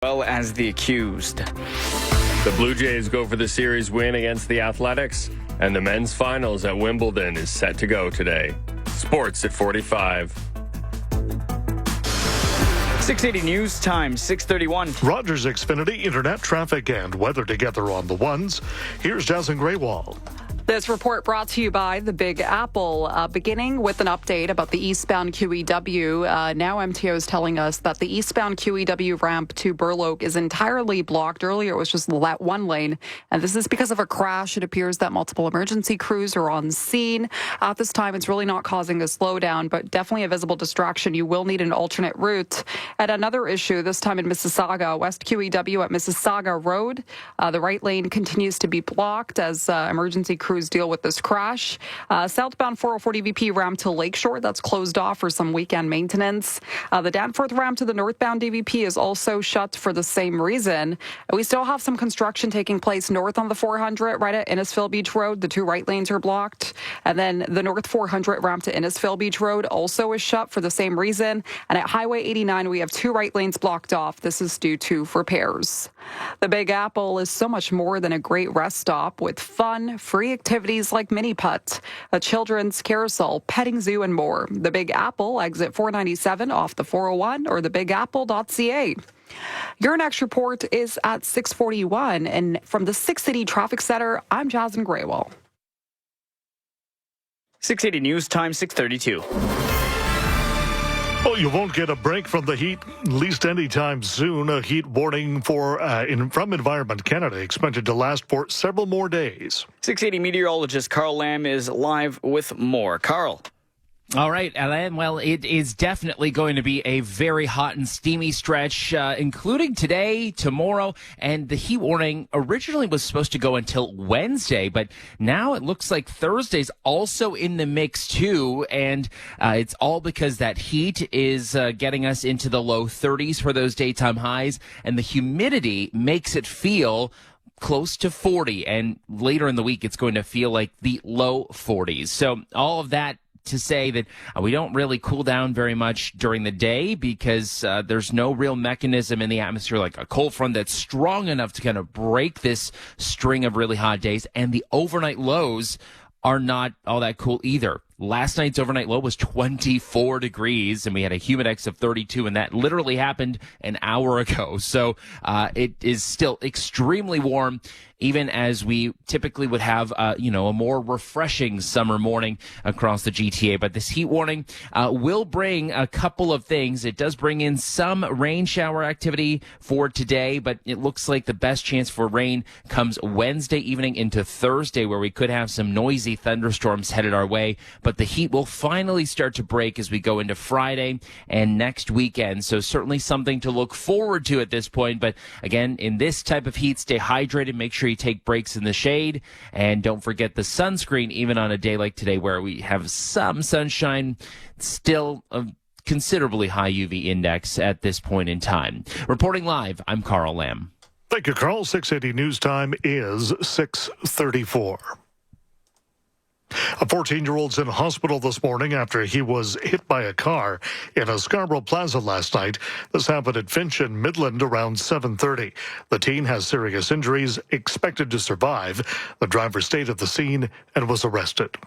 well as the accused. The Blue Jays go for the series win against the Athletics, and the men's finals at Wimbledon is set to go today. Sports at 45. 680 News Time, 6:31. Rogers Xfinity internet traffic and weather together on the ones. Here's Jason Graywall. This report brought to you by the Big Apple, beginning with an update about the eastbound QEW. Now MTO is telling us that the eastbound QEW ramp to Burloak is entirely blocked. Earlier, it was just one lane, and this is because of a crash. It appears that multiple emergency crews are on scene. At this time, it's really not causing a slowdown, but definitely a visible distraction. You will need an alternate route. And another issue, this time in Mississauga, West QEW at Mississauga Road. The right lane continues to be blocked as emergency crews deal with this crash. Southbound 404 DVP ramp to Lakeshore, that's closed off for some weekend maintenance. The Danforth ramp to the northbound DVP is also shut for the same reason. We still have some construction taking place north on the 400 right at Innisfil Beach Road. The two right lanes are blocked. And then the north 400 ramp to Innisfil Beach Road also is shut for the same reason. And at Highway 89, we have two right lanes blocked off. This is due to repairs. The Big Apple is so much more than a great rest stop with fun, free activities like mini putt, a children's carousel, petting zoo, and more. The Big Apple, exit 497 off the 401 or thebigapple.ca. Your next report is at 6:41, and from the 680 Traffic Center, I'm Jasmine Graywell. 680 News Time, 6:32. Well, you won't get a break from the heat, at least anytime soon. A heat warning from Environment Canada expected to last for several more days. 680 meteorologist Carl Lamb is live with more. Carl. All right, Alain. Well, it is definitely going to be a very hot and steamy stretch, including today, tomorrow, and the heat warning originally was supposed to go until Wednesday, but now it looks like Thursday's also in the mix too, and it's all because that heat is getting us into the low 30s for those daytime highs, and the humidity makes it feel close to 40, and later in the week it's going to feel like the low 40s. So all of that to say that we don't really cool down very much during the day because there's no real mechanism in the atmosphere like a cold front that's strong enough to kind of break this string of really hot days. And the overnight lows are not all that cool either. Last night's overnight low was 24 degrees, and we had a humidex of 32, and that literally happened an hour ago. So it is still extremely warm, even as we typically would have, a more refreshing summer morning across the GTA. But this heat warning will bring a couple of things. It does bring in some rain shower activity for today, but it looks like the best chance for rain comes Wednesday evening into Thursday, where we could have some noisy thunderstorms headed our way. But the heat will finally start to break as we go into Friday and next weekend. So certainly something to look forward to at this point. But again, in this type of heat, stay hydrated. Make sure you take breaks in the shade. And don't forget the sunscreen, even on a day like today where we have some sunshine, still a considerably high UV index at this point in time. Reporting live, I'm Carl Lamb. Thank you, Carl. 680 News Time is 6:34. A 14-year-old's in hospital this morning after he was hit by a car in a Scarborough Plaza last night. This happened at Finch and Midland around 7:30. The teen has serious injuries, expected to survive. The driver stayed at the scene and was arrested.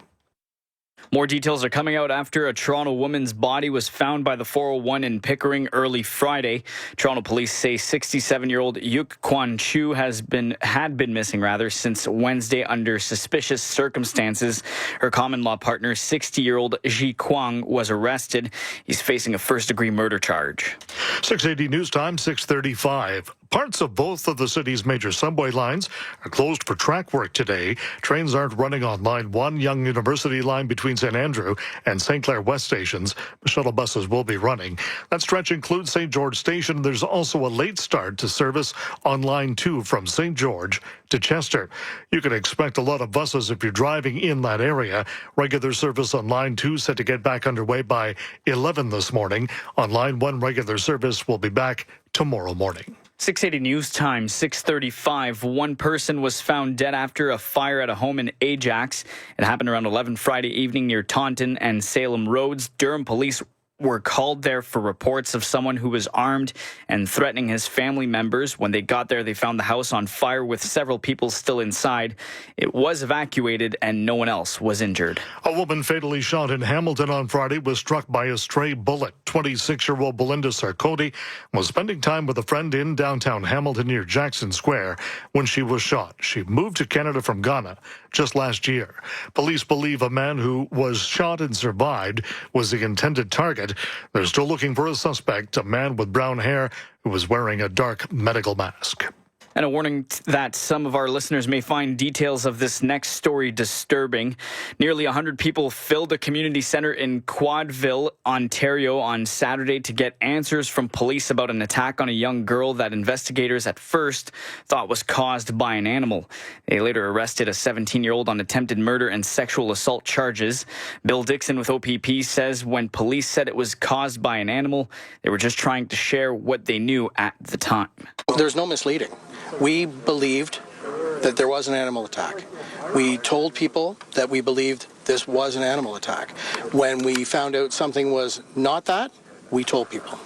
More details are coming out after a Toronto woman's body was found by the 401 in Pickering early Friday. Toronto police say 67-year-old Yuk Kwan Chu had been missing since Wednesday under suspicious circumstances. Her common-law partner, 60-year-old Ji Kwang, was arrested. He's facing a first-degree murder charge. 680 News Time, 6:35. Parts of both of the city's major subway lines are closed for track work today. Trains aren't running on Line 1, Yonge University line between St. Andrew and St. Clair West stations. Shuttle buses will be running. That stretch includes St. George Station. There's also a late start to service on Line 2 from St. George to Chester. You can expect a lot of buses if you're driving in that area. Regular service on Line 2 set to get back underway by 11 this morning. On Line 1, regular service will be back tomorrow morning. 680 News Time, 6:35. One person was found dead after a fire at a home in Ajax. It happened around 11 Friday evening near Taunton and Salem Roads. Durham police were called there for reports of someone who was armed and threatening his family members. When they got there, they found the house on fire with several people still inside. It was evacuated and no one else was injured. A woman fatally shot in Hamilton on Friday was struck by a stray bullet. 26-year-old Belinda Sarkody was spending time with a friend in downtown Hamilton near Jackson Square when she was shot. She moved to Canada from Ghana just last year. Police believe a man who was shot and survived was the intended target. They're still looking for a suspect, a man with brown hair who was wearing a dark medical mask. And a warning that some of our listeners may find details of this next story disturbing. Nearly 100 people filled a community center in Quadville, Ontario on Saturday to get answers from police about an attack on a young girl that investigators at first thought was caused by an animal. They later arrested a 17-year-old on attempted murder and sexual assault charges. Bill Dixon with OPP says when police said it was caused by an animal, they were just trying to share what they knew at the time. There's no misleading. We believed that there was an animal attack. We told people that we believed this was an animal attack. When we found out something was not that, we told people.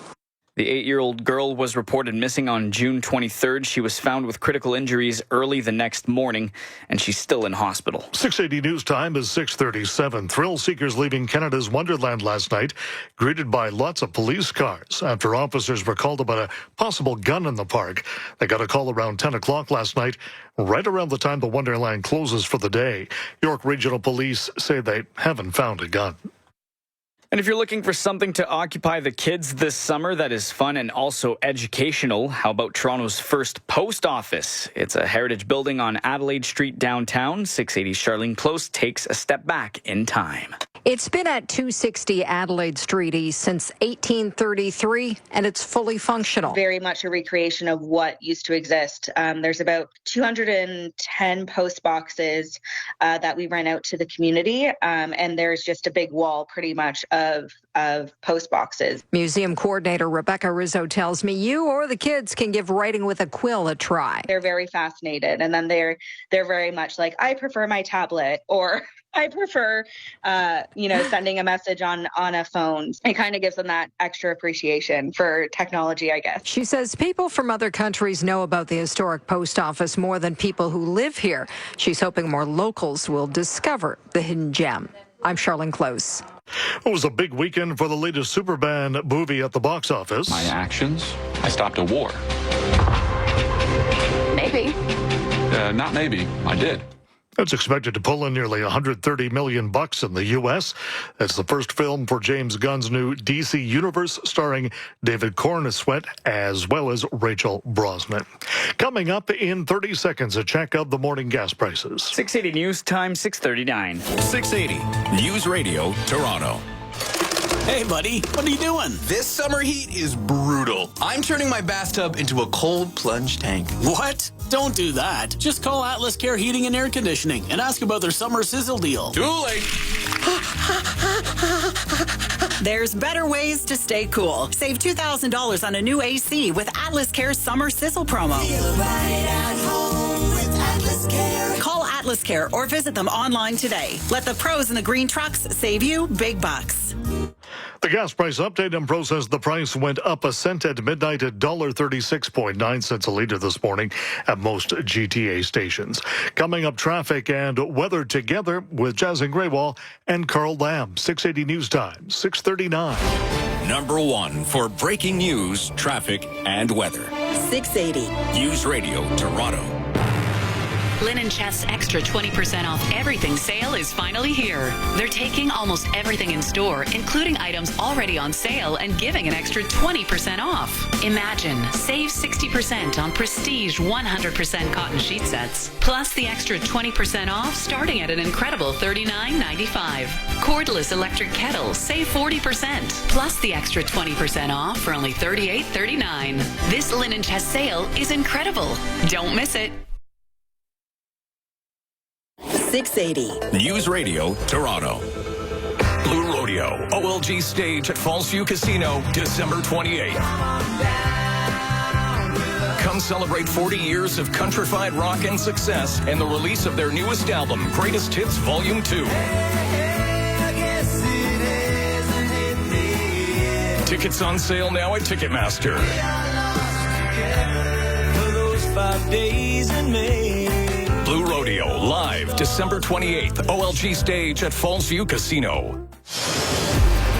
The 8-year-old girl was reported missing on June 23rd. She was found with critical injuries early the next morning, and she's still in hospital. 680 News Time is 6:37. Thrill seekers leaving Canada's Wonderland last night, greeted by lots of police cars after officers were called about a possible gun in the park. They got a call around 10 o'clock last night, right around the time the Wonderland closes for the day. York Regional Police say they haven't found a gun. And if you're looking for something to occupy the kids this summer that is fun and also educational, how about Toronto's first post office? It's a heritage building on Adelaide Street downtown. 680 Charlene Close takes a step back in time. It's been at 260 Adelaide Street East since 1833, and it's fully functional. Very much a recreation of what used to exist. There's about 210 post boxes that we rent out to the community, and there's just a big wall pretty much of post boxes. Museum coordinator Rebecca Rizzo tells me you or the kids can give writing with a quill a try. They're very fascinated, and then they're very much like, I prefer my tablet, or I prefer, sending a message on a phone. It kind of gives them that extra appreciation for technology, I guess. She says people from other countries know about the historic post office more than people who live here. She's hoping more locals will discover the hidden gem. I'm Charlene Close. It was a big weekend for the latest Superman movie at the box office. My actions, I stopped a war. Maybe. Not maybe, I did. It's expected to pull in nearly $130 million in the U.S. It's the first film for James Gunn's new DC Universe, starring David Corenswet as well as Rachel Brosnan. Coming up in 30 seconds, a check of the morning gas prices. 680 News Time, 6:39. 680 News Radio Toronto. Hey, buddy, what are you doing? This summer heat is brutal. I'm turning my bathtub into a cold plunge tank. What? Don't do that. Just call Atlas Care Heating and Air Conditioning and ask about their summer sizzle deal. Too late. There's better ways to stay cool. Save $2,000 on a new AC with Atlas Care's Summer Sizzle promo. Feel right at home with Atlas Care. Call Atlas Care or visit them online today. Let the pros in the green trucks save you big bucks. The gas price update and process. The price went up a cent at midnight at $1.36.9 a liter this morning at most GTA stations. Coming up, traffic and weather together with Jason Graywall and Carl Lamb. 680 News Time, 6:39. Number one for breaking news, traffic, and weather. 680 News Radio Toronto. Linen Chef's extra 20% off everything sale is finally here. They're taking almost everything in store, including items already on sale, and giving an extra 20% off. Imagine, save 60% on prestige 100% cotton sheet sets, plus the extra 20% off starting at an incredible $39.95. Cordless electric kettles, save 40%, plus the extra 20% off for only $38.39. This Linen Chef sale is incredible. Don't miss it. 680 News Radio Toronto. Blue Rodeo, OLG stage at Fallsview Casino, December 28th. Come celebrate 40 years of countrified rock and success and the release of their newest album, Greatest Hits Volume 2. Tickets on sale now at Ticketmaster. For those 5 days in May. Blue Rodeo, live December 28th, OLG stage at Falls View Casino.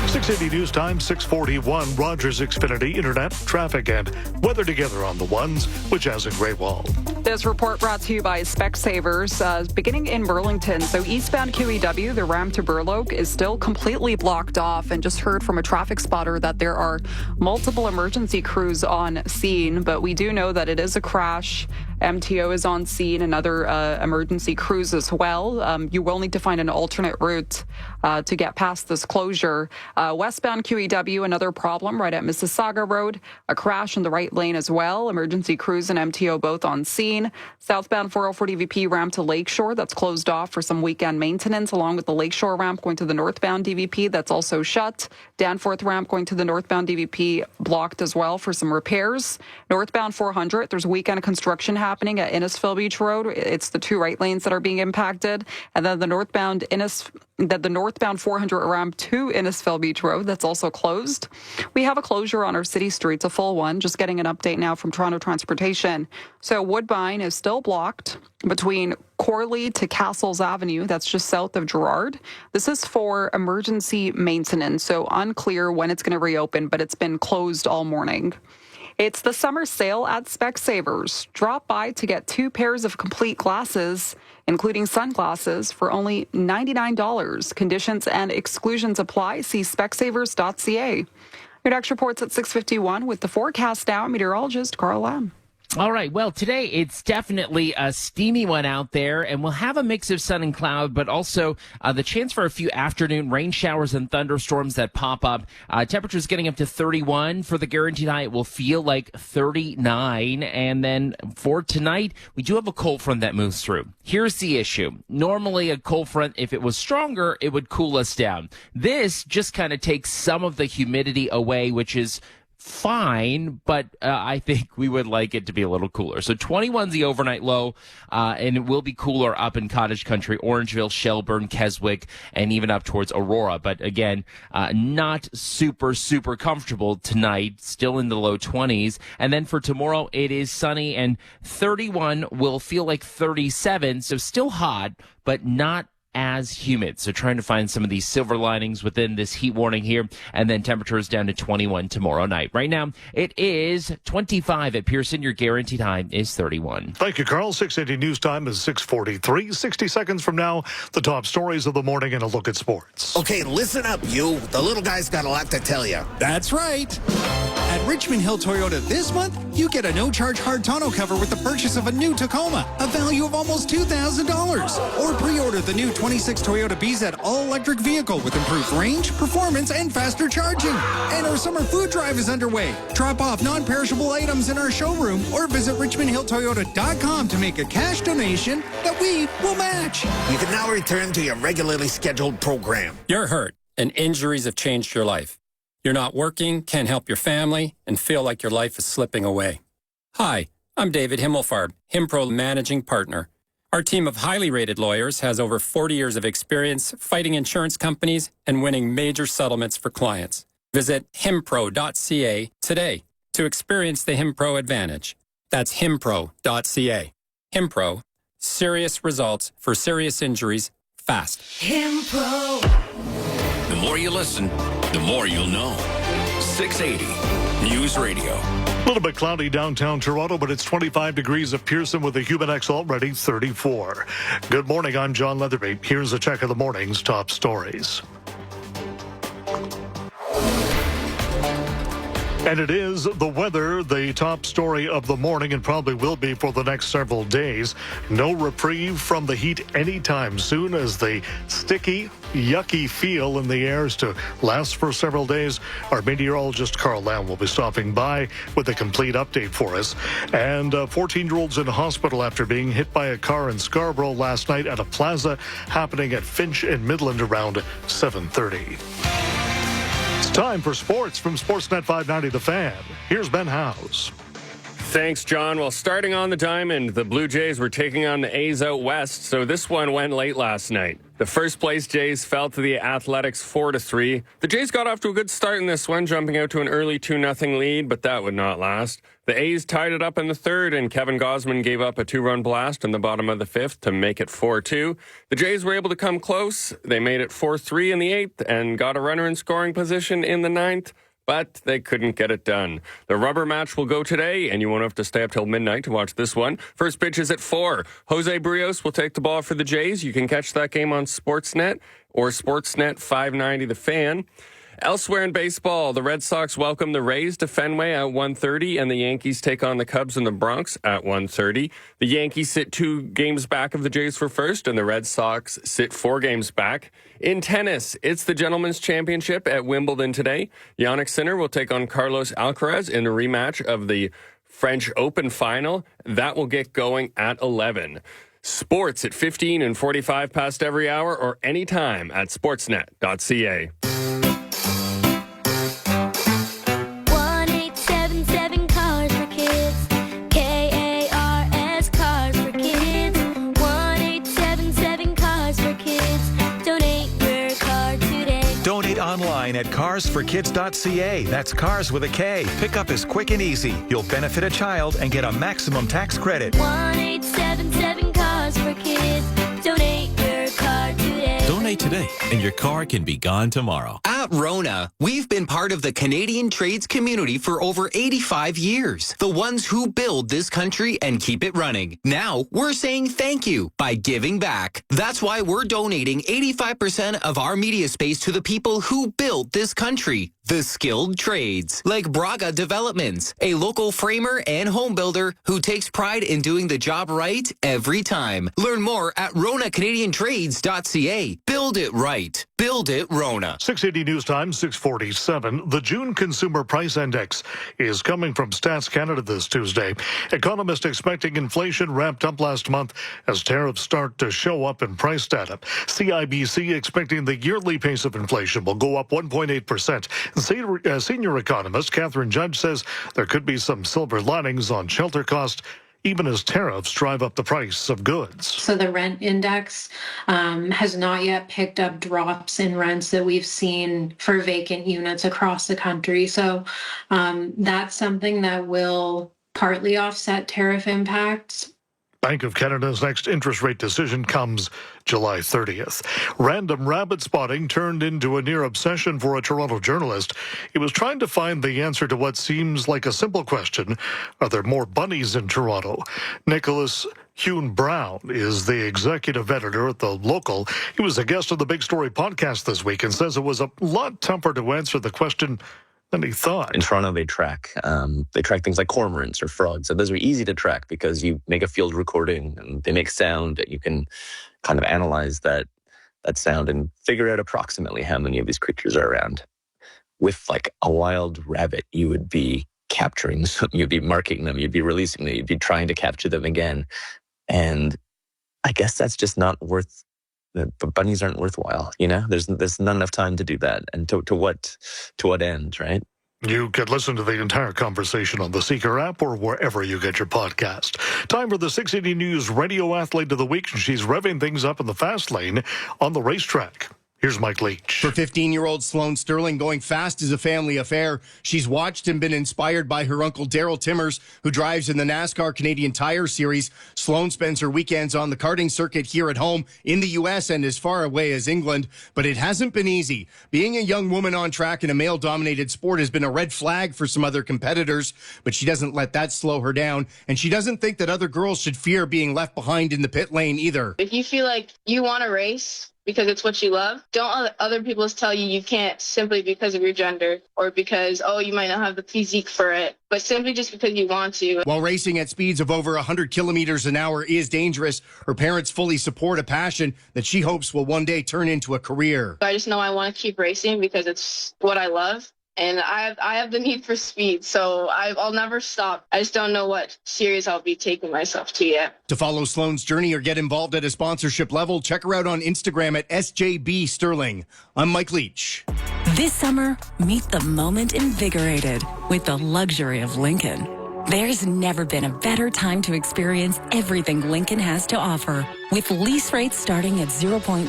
680 News Time, 641. Rogers Xfinity Internet, traffic, and weather together on the ones with Jazz and Greywall. This report brought to you by Specsavers. Beginning in Burlington, so eastbound QEW, the ramp to Burloak is still completely blocked off, and just heard from a traffic spotter that there are multiple emergency crews on scene, but we do know that it is a crash. MTO is on scene and other emergency crews as well. You will need to find an alternate route to get past this closure. Westbound QEW, another problem right at Mississauga Road. A crash in the right lane as well. Emergency crews and MTO both on scene. Southbound 404 DVP ramp to Lakeshore, that's closed off for some weekend maintenance, along with the Lakeshore ramp going to the northbound DVP, that's also shut. Danforth ramp going to the northbound DVP blocked as well for some repairs. Northbound 400, there's weekend construction happening at Innisfil Beach Road. It's the two right lanes that are being impacted. And then the northbound 400 ramp to Innisfil Beach Road, that's also closed. We have a closure on our city streets, a full one. Just getting an update now from Toronto Transportation. So Woodbine is still blocked between Corley to Castles Avenue. That's just south of Gerrard. This is for emergency maintenance, so unclear when it's going to reopen, but it's been closed all morning. It's the summer sale at Specsavers. Drop by to get 2 pairs of complete glasses, including sunglasses, for only $99. Conditions and exclusions apply. See specsavers.ca. Your next report's at 6:51 with the forecast now. Meteorologist Carl Lamb. All right. Well, today it's definitely a steamy one out there, and we'll have a mix of sun and cloud, but also the chance for a few afternoon rain showers and thunderstorms that pop up. Temperatures getting up to 31 for the guaranteed high. It will feel like 39. And then for tonight, we do have a cold front that moves through. Here's the issue. Normally, a cold front, if it was stronger, it would cool us down. This just kind of takes some of the humidity away, which is fine, but I think we would like it to be a little cooler. So 21's the overnight low, and it will be cooler up in Cottage Country, Orangeville, Shelburne, Keswick, and even up towards Aurora. But again, not super comfortable tonight, still in the low 20s. And then for tomorrow, it is sunny, and 31 will feel like 37, so still hot, but not as humid. So trying to find some of these silver linings within this heat warning here, and then temperatures down to 21 tomorrow night. Right now, it is 25 at Pearson. Your guaranteed high is 31. Thank you, Carl. 680 News Time is 6:43. 60 seconds from now, the top stories of the morning and a look at sports. Okay, listen up, you. The little guy's got a lot to tell you. That's right. At Richmond Hill Toyota this month, you get a no-charge hard tonneau cover with the purchase of a new Tacoma, a value of almost $2,000. Or pre-order the new 26 Toyota BZ all-electric vehicle with improved range, performance, and faster charging. And our summer food drive is underway. Drop off non-perishable items in our showroom or visit richmondhilltoyota.com to make a cash donation that we will match. You can now return to your regularly scheduled program. You're hurt, and injuries have changed your life. You're not working, can't help your family, and feel like your life is slipping away. Hi, I'm David Himmelfarb, Himpro Managing Partner. Our team of highly rated lawyers has over 40 years of experience fighting insurance companies and winning major settlements for clients. Visit himpro.ca today to experience the Himpro advantage. That's himpro.ca. Himpro, serious results for serious injuries fast. Himpro. The more you listen, the more you'll know. 680 News Radio. A little bit cloudy downtown Toronto, but it's 25 degrees at Pearson with a Human X already 34. Good morning, I'm John Leatherby. Here's a check of the morning's top stories. And it is the weather, the top story of the morning, and probably will be for the next several days. No reprieve from the heat anytime soon, as the sticky, yucky feel in the air is to last for several days. Our meteorologist Carl Lamb will be stopping by with a complete update for us. And 14-year-old's in hospital after being hit by a car in Scarborough last night at a plaza happening at Finch in Midland around 7:30. Time for sports from Sportsnet 590 The Fan. Here's Ben Howes. Thanks, John. Well, starting on the diamond, the Blue Jays were taking on the A's out west, so this one went late last night. The first place Jays fell to the Athletics 4-3. The Jays got off to a good start in this one, jumping out to an early 2-0 lead, but that would not last. The A's tied it up in the third, and Kevin Gausman gave up a 2-run blast in the bottom of the fifth to make it 4-2. The Jays were able to come close. They made it 4-3 in the eighth and got a runner in scoring position in the ninth, but they couldn't get it done. The rubber match will go today, and you won't have to stay up till midnight to watch this one. First pitch is at 4. Jose Barrios will take the ball for the Jays. You can catch that game on Sportsnet or Sportsnet 590 The Fan. Elsewhere in baseball, the Red Sox welcome the Rays to Fenway at 1:30, and the Yankees take on the Cubs in the Bronx at 1:30. The Yankees sit 2 games back of the Jays for first, and the Red Sox sit 4 games back. In tennis, it's the Gentlemen's Championship at Wimbledon today. Jannik Sinner will take on Carlos Alcaraz in a rematch of the French Open final. That will get going at 11. Sports at 15 and 45 past every hour or anytime at sportsnet.ca. 1-877 Cars for Kids. KARS Cars for Kids. 1-877 Cars for Kids. Donate your car today. Donate online at carsforkids.ca. That's cars with a K. Pickup is quick and easy. You'll benefit a child and get a maximum tax credit. 1-877 Cars for Kids. Donate your car today. Donate today, and your car can be gone tomorrow. At Rona, we've been part of the Canadian trades community for over 85 years. The ones who build this country and keep it running. Now, we're saying thank you by giving back. That's why we're donating 85% of our media space to the people who built this country. The skilled trades, like Braga Developments, a local framer and home builder who takes pride in doing the job right every time. Learn more at RonaCanadianTrades.ca. Build it right. Build it Rona. 680 News Time, 6:47. The June Consumer Price Index is coming from Stats Canada this Tuesday. Economists expecting inflation ramped up last month as tariffs start to show up in price data. CIBC expecting the yearly pace of inflation will go up 1.8%. Senior economist Catherine Judge says there could be some silver linings on shelter costs, even as tariffs drive up the price of goods. So the rent index has not yet picked up drops in rents that we've seen for vacant units across the country. So that's something that will partly offset tariff impacts. Bank of Canada's next interest rate decision comes July 30th. Random rabbit spotting turned into a near obsession for a Toronto journalist. He was trying to find the answer to what seems like a simple question. Are there more bunnies in Toronto? Nicholas Hune-Brown is the executive editor at The Local. He was a guest on the Big Story podcast this week and says it was a lot tougher to answer the question than he thought. In Toronto, they track things like cormorants or frogs. So those are easy to track because you make a field recording and they make sound, and you can kind of analyze that sound and figure out approximately how many of these creatures are around. With like a wild rabbit, you would be capturing them, you'd be marking them, you'd be releasing them, you'd be trying to capture them again. And I guess that's just not worth. The bunnies aren't worthwhile, you know. There's not enough time to do that, and to what end, right? You can listen to the entire conversation on the Seeker app or wherever you get your podcast. Time for the 680 News Radio Athlete of the Week. She's revving things up in the fast lane on the racetrack. Here's Mike Leach. For 15-year-old Sloane Sterling, going fast is a family affair. She's watched and been inspired by her uncle Daryl Timmers, who drives in the NASCAR Canadian Tire Series. Sloane spends her weekends on the karting circuit here at home in the U.S. and as far away as England. But it hasn't been easy. Being a young woman on track in a male-dominated sport has been a red flag for some other competitors, but she doesn't let that slow her down, and she doesn't think that other girls should fear being left behind in the pit lane either. If you feel like you want to race because it's what you love, don't let other people tell you can't simply because of your gender or because, you might not have the physique for it, but simply just because you want to. While racing at speeds of over 100 kilometers an hour is dangerous, her parents fully support a passion that she hopes will one day turn into a career. I just know I want to keep racing because it's what I love. And I have the need for speed, so I'll never stop. I just don't know what series I'll be taking myself to yet. To follow Sloane's journey or get involved at a sponsorship level, check her out on Instagram at SJB Sterling. I'm Mike Leach. This summer, meet the moment invigorated with the luxury of Lincoln. There's never been a better time to experience everything Lincoln has to offer. With lease rates starting at 0.99%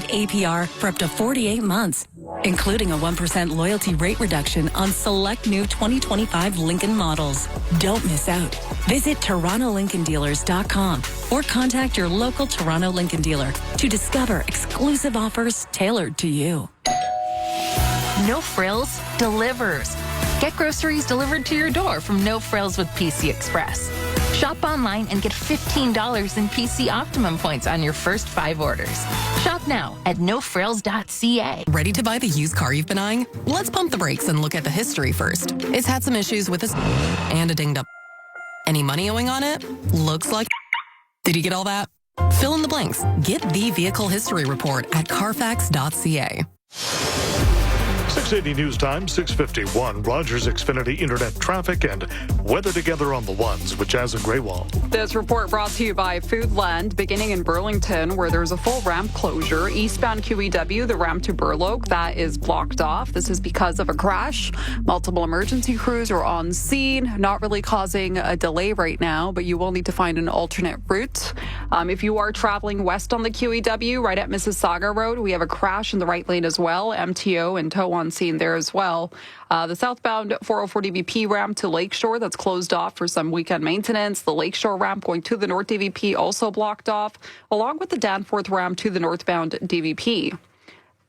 APR for up to 48 months, including a 1% loyalty rate reduction on select new 2025 Lincoln models. Don't miss out. Visit TorontoLincolnDealers.com or contact your local Toronto Lincoln dealer to discover exclusive offers tailored to you. No Frills delivers. Get groceries delivered to your door from No Frills with PC Express. Shop online and get $15 in PC Optimum points on your first 5 orders. Shop now at nofrills.ca. Ready to buy the used car you've been eyeing? Let's pump the brakes and look at the history first. It's had some issues with this and a dinged up. Any money owing on it? Looks like. Did you get all that? Fill in the blanks. Get the vehicle history report at carfax.ca. 680 News Time, 6:51. Rogers Xfinity Internet traffic and weather together on the ones with Jazz and Graywall. This report brought to you by Foodland, beginning in Burlington, where there's a full ramp closure. Eastbound QEW, the ramp to Burloak, that is blocked off. This is because of a crash. Multiple emergency crews are on scene, not really causing a delay right now, but you will need to find an alternate route. If you are traveling west on the QEW, right at Mississauga Road, we have a crash in the right lane as well. MTO and tow on scene there as well. The southbound 404 DVP ramp to Lakeshore, that's closed off for some weekend maintenance. The Lakeshore ramp going to the North DVP also blocked off, along with the Danforth ramp to the northbound DVP.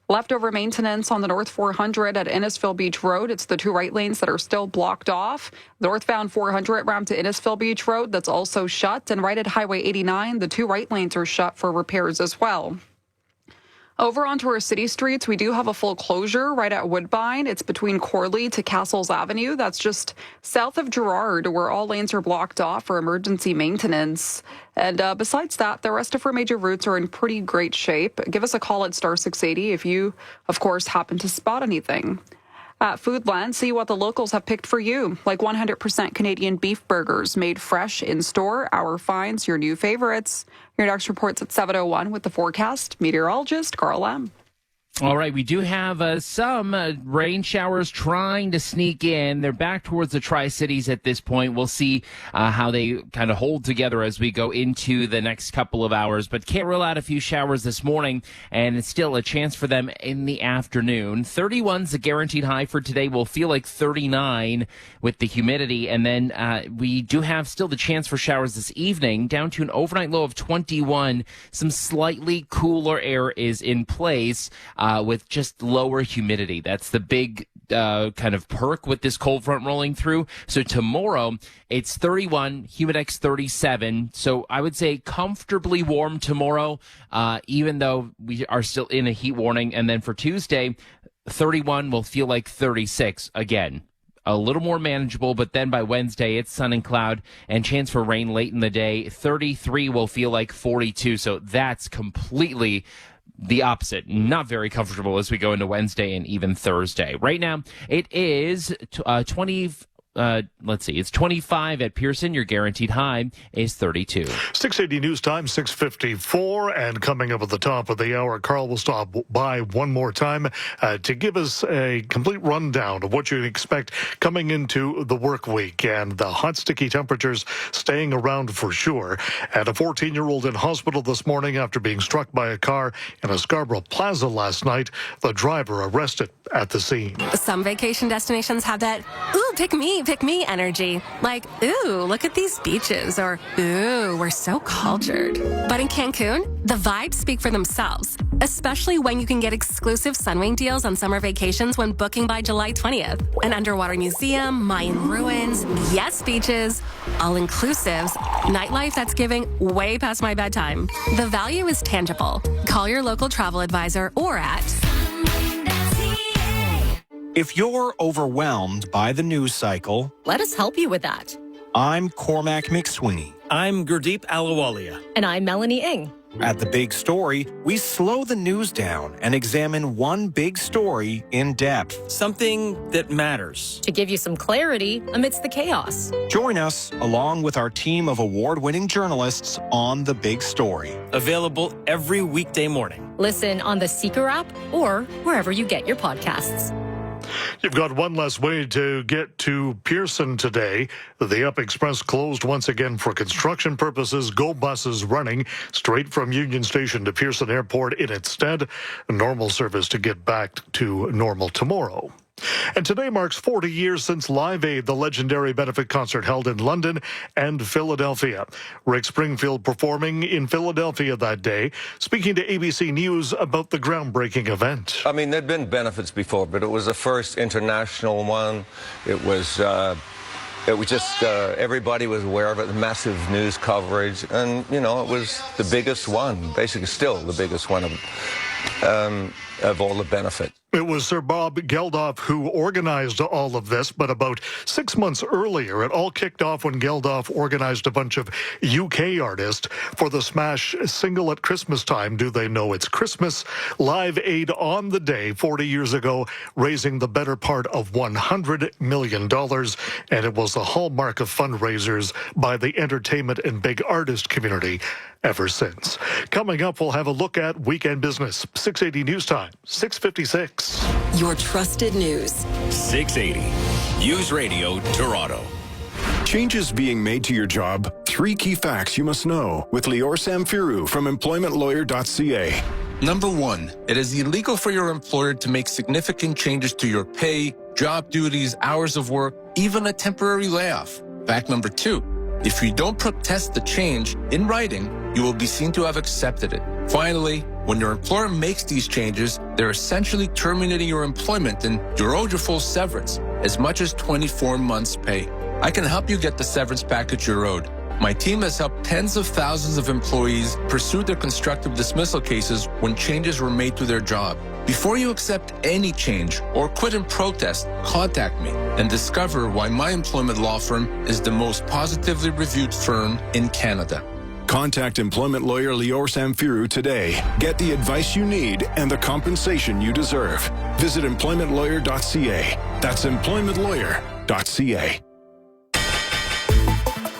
Leftover maintenance on the North 400 at Innisfil Beach Road. It's the 2 right lanes that are still blocked off. The northbound 400 ramp to Innisfil Beach Road, that's also shut. And right at Highway 89, the 2 right lanes are shut for repairs as well. Over onto our city streets, we do have a full closure right at Woodbine. It's between Corley to Castles Avenue. That's just south of Gerrard, where all lanes are blocked off for emergency maintenance. And besides that, the rest of our major routes are in pretty great shape. Give us a call at star 680 if you, of course, happen to spot anything. At Foodland, see what the locals have picked for you, like 100% Canadian beef burgers made fresh in store, our finds, your new favorites. Your next report's at 7:01 with the forecast. Meteorologist Carl M. All right, we do have some rain showers trying to sneak in. They're back towards the Tri-Cities at this point. We'll see how they kind of hold together as we go into the next couple of hours. But can't rule out a few showers this morning, and it's still a chance for them in the afternoon. 31's a guaranteed high for today. We'll feel like 39 with the humidity. And then we do have still the chance for showers this evening, down to an overnight low of 21. Some slightly cooler air is in place. With just lower humidity. That's the big kind of perk with this cold front rolling through. So tomorrow, it's 31, Humidex 37. So I would say comfortably warm tomorrow, even though we are still in a heat warning. And then for Tuesday, 31 will feel like 36 again. A little more manageable, but then by Wednesday, it's sun and cloud and chance for rain late in the day. 33 will feel like 42. So that's completely the opposite. Not very comfortable as we go into Wednesday and even Thursday. Right now, it is 25 at Pearson. Your guaranteed high is 32. 680 News Time, 6:54. And coming up at the top of the hour, Carl will stop by one more time to give us a complete rundown of what you can expect coming into the work week. And the hot, sticky temperatures staying around for sure. And a 14-year-old in hospital this morning after being struck by a car in a Scarborough Plaza last night. The driver arrested at the scene. Some vacation destinations have that, ooh, pick me energy. Like, ooh, look at these beaches, or ooh, we're so cultured. But in Cancun, the vibes speak for themselves, especially when you can get exclusive Sunwing deals on summer vacations when booking by July 20th. An underwater museum, Mayan ruins, yes, beaches, all-inclusives, nightlife that's giving way past my bedtime. The value is tangible. Call your local travel advisor or at... If you're overwhelmed by the news cycle, let us help you with that. I'm Cormac McSweeney. I'm Gurdeep Ahluwalia. And I'm Melanie Ng. At The Big Story, we slow the news down and examine one big story in depth. Something that matters. To give you some clarity amidst the chaos. Join us, along with our team of award-winning journalists, on The Big Story. Available every weekday morning. Listen on the Seeker app or wherever you get your podcasts. You've got one less way to get to Pearson today. The Up Express closed once again for construction purposes. Go buses running straight from Union Station to Pearson Airport in its stead. Normal service to get back to normal tomorrow. And today marks 40 years since Live Aid, the legendary benefit concert held in London and Philadelphia. Rick Springfield performing in Philadelphia that day, speaking to ABC News about the groundbreaking event. I mean, there'd been benefits before, but it was the first international one. It was just, everybody was aware of it, the massive news coverage, and, you know, it was the biggest one, basically still the biggest one of all the benefit. It was Sir Bob Geldof who organized all of this, but about 6 months earlier, it all kicked off when Geldof organized a bunch of UK artists for the smash single at Christmas time, Do They Know It's Christmas? Live Aid on the day 40 years ago, raising the better part of $100 million, and it was the hallmark of fundraisers by the entertainment and big artist community ever since. Coming up, we'll have a look at weekend business. 680 News Time, 6:56. Your trusted news. 680 News Radio Toronto. Changes being made to your job? 3 key facts you must know with Lior Samfiru from employmentlawyer.ca. Number 1, it is illegal for your employer to make significant changes to your pay, job duties, hours of work, even a temporary layoff. Fact number 2, if you don't protest the change in writing, you will be seen to have accepted it. Finally, when your employer makes these changes, they're essentially terminating your employment and you're owed your full severance, as much as 24 months' pay. I can help you get the severance package you're owed. My team has helped tens of thousands of employees pursue their constructive dismissal cases when changes were made to their job. Before you accept any change or quit in protest, contact me and discover why my employment law firm is the most positively reviewed firm in Canada. Contact employment lawyer Lior Samfiru today. Get the advice you need and the compensation you deserve. Visit employmentlawyer.ca. That's employmentlawyer.ca.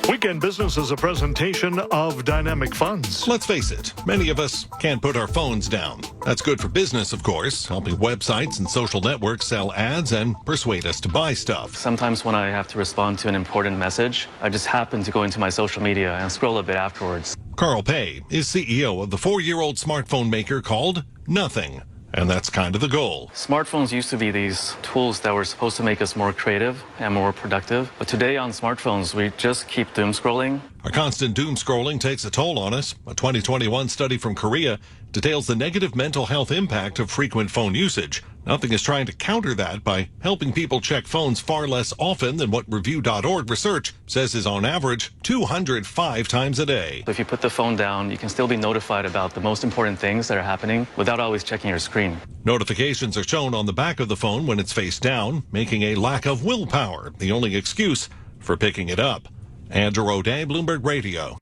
Weekend Business is a presentation of Dynamic Funds. Let's face it, many of us can't put our phones down. That's good for business, of course, helping websites and social networks sell ads and persuade us to buy stuff. Sometimes when I have to respond to an important message, I just happen to go into my social media and scroll a bit afterwards. Carl Pei is CEO of the 4-year-old smartphone maker called Nothing. And that's kind of the goal. Smartphones used to be these tools that were supposed to make us more creative and more productive. But today on smartphones, we just keep doom scrolling. Our constant doom scrolling takes a toll on us. A 2021 study from Korea details the negative mental health impact of frequent phone usage. Nothing is trying to counter that by helping people check phones far less often than what Review.org research says is on average 205 times a day. So if you put the phone down, you can still be notified about the most important things that are happening without always checking your screen. Notifications are shown on the back of the phone when it's face down, making a lack of willpower the only excuse for picking it up. Andrew O'Day, Bloomberg Radio.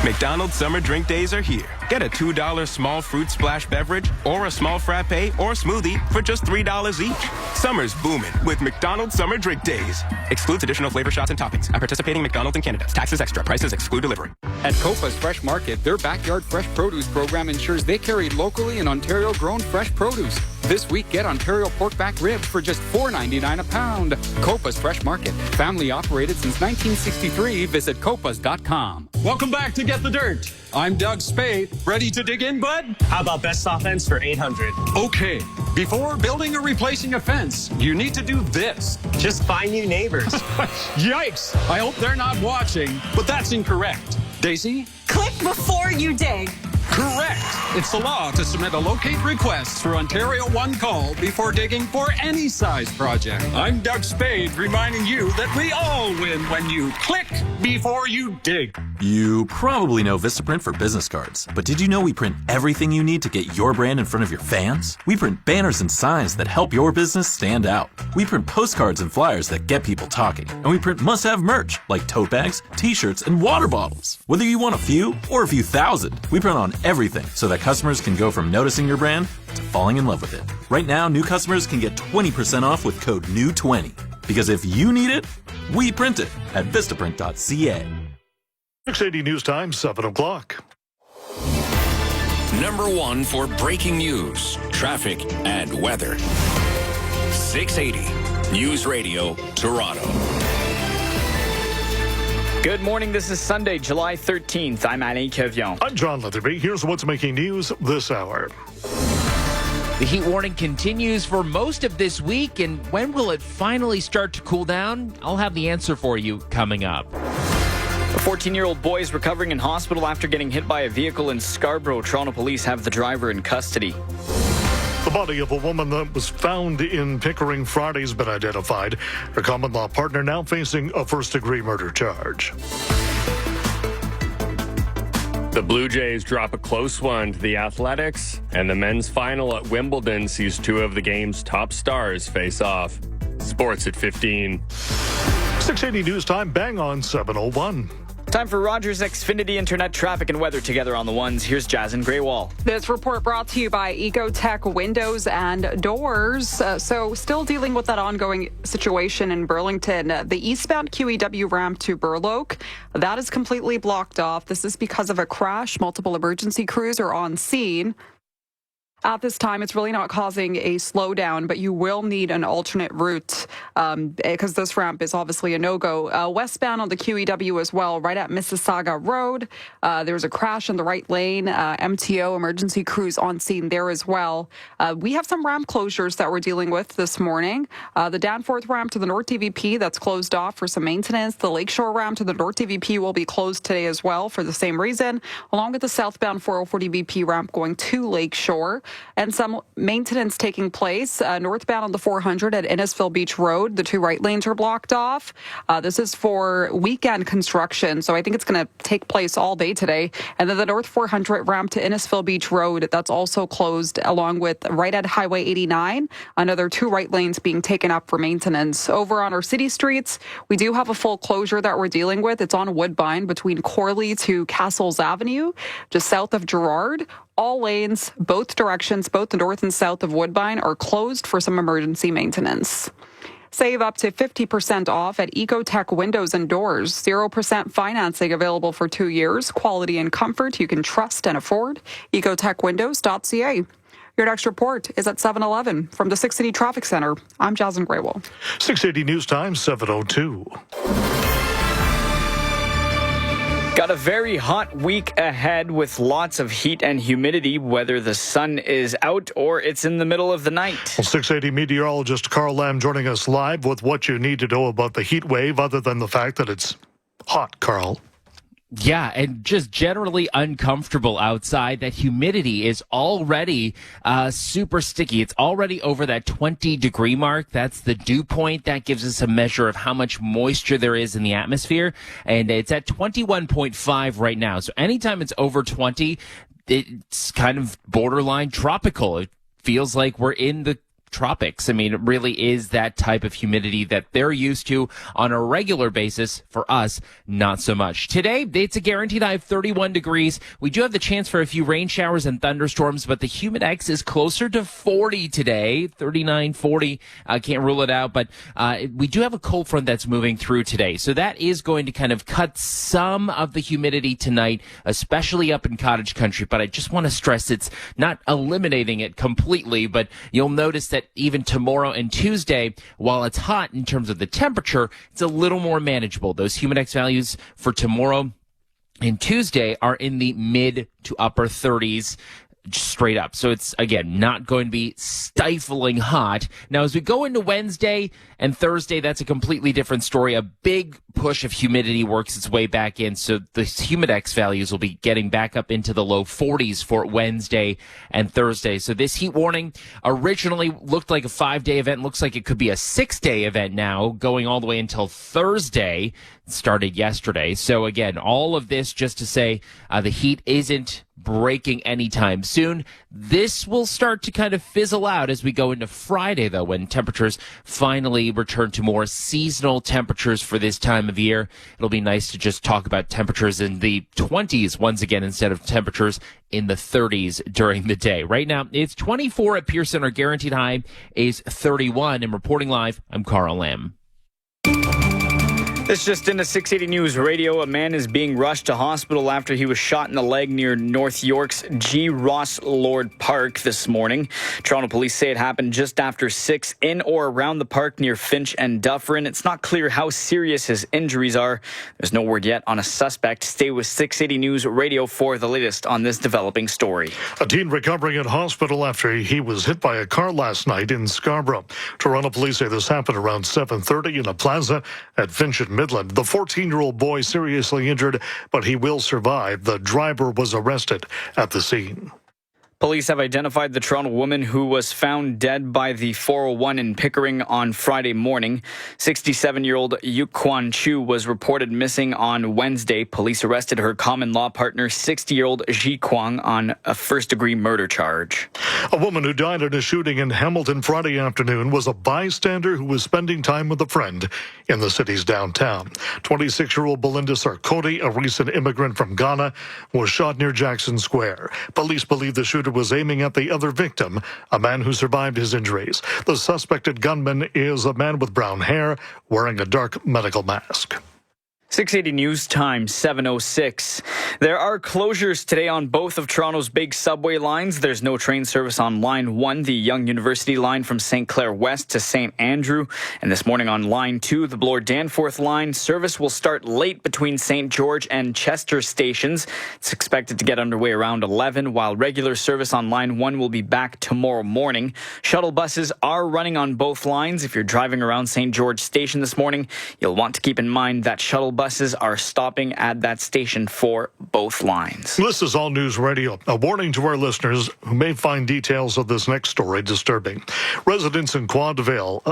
McDonald's Summer Drink Days are here. Get a $2 small fruit splash beverage or a small frappe or smoothie for just $3 each. Summer's booming with McDonald's Summer Drink Days. Excludes additional flavor shots and toppings at participating McDonald's in Canada. Taxes extra. Prices exclude delivery. At Copa's Fresh Market, their backyard fresh produce program ensures they carry locally and Ontario-grown fresh produce. This week, get Ontario pork back ribs for just $4.99 a pound. Copa's Fresh Market. Family operated since 1963. Visit copas.com. Welcome back to Get the Dirt. I'm Doug Spade. Ready to dig in, bud? How about best offense for 800? Okay. Before building or replacing a fence, you need to do this. Just find new neighbors. Yikes. I hope they're not watching, but that's incorrect. Daisy? Click before you dig. Correct. It's the law to submit a locate request through Ontario One Call before digging for any size project. I'm Doug Spade reminding you that we all win when you click before you dig. You probably know Vistaprint for business cards, but did you know we print everything you need to get your brand in front of your fans? We print banners and signs that help your business stand out. We print postcards and flyers that get people talking. And we print must-have merch like tote bags, t-shirts, and water bottles. Whether you want a few or a few thousand, we print on everything so that customers can go from noticing your brand to falling in love with it. Right now, new customers can get 20% off with code NEW20. Because if you need it, we print it at Vistaprint.ca. 680 News Time, 7 o'clock. Number 1 for breaking news, traffic, and weather. 680 News Radio, Toronto. Good morning. This is Sunday, July 13th. I'm Alain Kevion. I'm John Leatherby. Here's what's making news this hour. The heat warning continues for most of this week, and when will it finally start to cool down? I'll have the answer for you coming up. A 14-year-old boy is recovering in hospital after getting hit by a vehicle in Scarborough. Toronto police have the driver in custody. The body of a woman that was found in Pickering Friday has been identified. Her common-law partner now facing a first-degree murder charge. The Blue Jays drop a close one to the Athletics, and the men's final at Wimbledon sees two of the game's top stars face off. Sports at 15. 680 News Time, bang on 7:01. Time for Rogers Xfinity Internet traffic and weather together on the ones. Here's Jason Graywall. This report brought to you by Ecotech Windows and Doors. So still dealing with that ongoing situation in Burlington. The eastbound QEW ramp to Burloak, that is completely blocked off. This is because of a crash. Multiple emergency crews are on scene. At this time, it's really not causing a slowdown, but you will need an alternate route because this ramp is obviously a no-go. Westbound on the QEW as well, right at Mississauga Road. There's a crash in the right lane. MTO emergency crews on scene there as well. We have some ramp closures that we're dealing with this morning. The Danforth ramp to the North DVP, that's closed off for some maintenance. The Lakeshore ramp to the North DVP will be closed today as well for the same reason, along with the southbound 404 DVP ramp going to Lakeshore. And some maintenance taking place northbound on the 400 at Innisfil Beach Road. The two right lanes are blocked off. This is for weekend construction, so I think it's going to take place all day today. And then the North 400 ramp to Innisfil Beach Road, that's also closed, along with right at Highway 89, another two right lanes being taken up for maintenance. Over on our city streets, we do have a full closure that we're dealing with. It's on Woodbine between Corley to Castles Avenue, just south of Gerrard. All lanes, both directions, both the north and south of Woodbine, are closed for some emergency maintenance. Save up to 50% off at Ecotech Windows and Doors. 0% financing available for 2 years. Quality and comfort you can trust and afford. EcotechWindows.ca. Your next report is at 7:11 from the 6 City Traffic Center. I'm Jasmine Graywell. 680 News Time, 7:02. Got a very hot week ahead with lots of heat and humidity, whether the sun is out or it's in the middle of the night. Well, 680 meteorologist Carl Lamb joining us live with what you need to know about the heat wave, other than the fact that it's hot, Carl. Yeah, and just generally uncomfortable outside. That humidity is already super sticky. It's already over that 20-degree mark. That's the dew point. That gives us a measure of how much moisture there is in the atmosphere. And it's at 21.5 right now. So anytime it's over 20, it's kind of borderline tropical. It feels like we're in the tropics. I mean, it really is that type of humidity that they're used to on a regular basis. For us, not so much. Today, it's a guaranteed high of 31 degrees. We do have the chance for a few rain showers and thunderstorms, but the humidex is closer to 40 today, 39, 40. I can't rule it out, but we do have a cold front that's moving through today. So that is going to kind of cut some of the humidity tonight, especially up in cottage country. But I just want to stress it's not eliminating it completely, but you'll notice that even tomorrow and Tuesday, while it's hot in terms of the temperature, it's a little more manageable. Those humidex values for tomorrow and Tuesday are in the mid to upper 30s. Straight up. So it's, again, not going to be stifling hot. Now, as we go into Wednesday and Thursday, that's a completely different story. A big push of humidity works its way back in. So the humidex values will be getting back up into the low 40s for Wednesday and Thursday. So this heat warning originally looked like a 5-day event. Looks like it could be a 6-day event now, going all the way until Thursday. It started yesterday. So again, all of this just to say the heat isn't breaking anytime soon. This will start to kind of fizzle out as we go into Friday, though, when temperatures finally return to more seasonal temperatures for this time of year. It'll be nice to just talk about temperatures in the 20s once again instead of temperatures in the 30s during the day. Right now, it's 24 at Pearson. Our guaranteed high is 31. And reporting live, I'm Carl Lamb. This just into 680 News Radio. A man is being rushed to hospital after he was shot in the leg near North York's G. Ross Lord Park this morning. Toronto police say it happened just after 6 in or around the park near Finch and Dufferin. It's not clear how serious his injuries are. There's no word yet on a suspect. Stay with 680 News Radio for the latest on this developing story. A teen recovering in hospital after he was hit by a car last night in Scarborough. Toronto police say this happened around 7:30 in a plaza at Finch and Midland. The 14-year-old boy seriously injured, but he will survive. The driver was arrested at the scene. Police have identified the Toronto woman who was found dead by the 401 in Pickering on Friday morning. 67-year-old Yu Kwan Chu was reported missing on Wednesday. Police arrested her common-law partner, 60-year-old Ji Kwang, on a first-degree murder charge. A woman who died in a shooting in Hamilton Friday afternoon was a bystander who was spending time with a friend in the city's downtown. 26-year-old Belinda Sarkoti, a recent immigrant from Ghana, was shot near Jackson Square. Police believe the shooter was aiming at the other victim, a man who survived his injuries. The suspected gunman is a man with brown hair wearing a dark medical mask. 680 News Time, 7:06. There are closures today on both of Toronto's big subway lines. There's no train service on Line 1, the Yonge University line from St. Clair West to St. Andrew. And this morning on Line 2, the Bloor-Danforth line, service will start late between St. George and Chester stations. It's expected to get underway around 11, while regular service on Line 1 will be back tomorrow morning. Shuttle buses are running on both lines. If you're driving around St. George Station this morning, you'll want to keep in mind that shuttle buses are stopping at that station for both lines. This is All News Radio. A warning to our listeners who may find details of this next story disturbing. Residents in Quad Vale,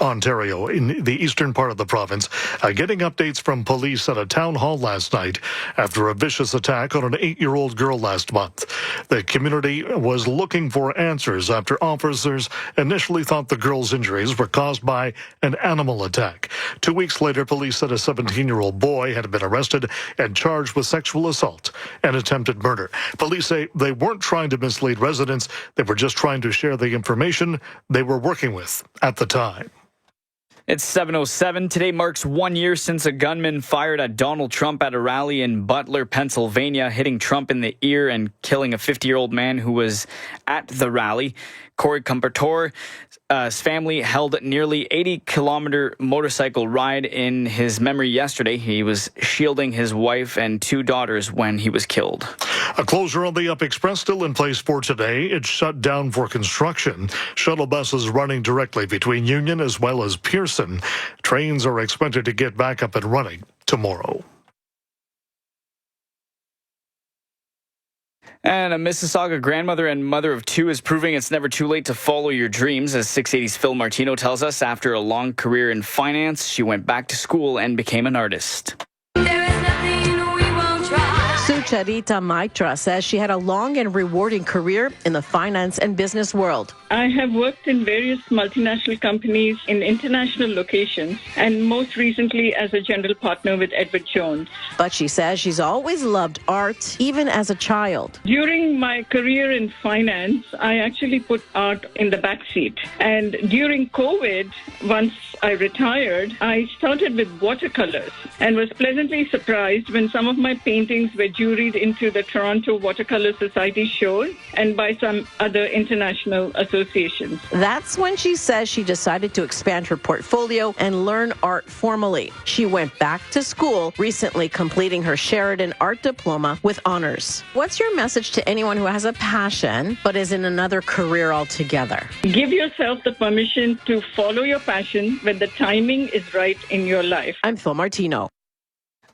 Ontario, in the eastern part of the province, are getting updates from police at a town hall last night after a vicious attack on an 8-year-old girl last month. The community was looking for answers after officers initially thought the girl's injuries were caused by an animal attack. 2 weeks later, police said a 17-year-old boy had been arrested and charged with sexual assault and attempted murder. Police say they weren't trying to mislead residents. They were just trying to share the information they were working with at the time. It's 7:07. Today marks 1 year since a gunman fired at Donald Trump at a rally in Butler, Pennsylvania, hitting Trump in the ear and killing a 50-year-old man who was at the rally. Corey Compertor's family held a nearly 80-kilometer motorcycle ride in his memory yesterday. He was shielding his wife and 2 daughters when he was killed. A closure on the Up Express still in place for today. It's shut down for construction. Shuttle buses running directly between Union as well as Pearson. Trains are expected to get back up and running tomorrow. And a Mississauga grandmother and mother of 2 is proving it's never too late to follow your dreams. As 680's Phil Martino tells us, after a long career in finance, she went back to school and became an artist. Sucharita Maitra says she had a long and rewarding career in the finance and business world. I have worked in various multinational companies in international locations and most recently as a general partner with Edward Jones. But she says she's always loved art, even as a child. During my career in finance, I actually put art in the back seat. And during COVID, once I retired, I started with watercolors and was pleasantly surprised when some of my paintings were juried into the Toronto Watercolor Society shows and by some other international associations. That's when she says she decided to expand her portfolio and learn art formally. She went back to school, recently completing her Sheridan Art Diploma with honors. What's your message to anyone who has a passion but is in another career altogether? Give yourself the permission to follow your passion when the timing is right in your life. I'm Phil Martino.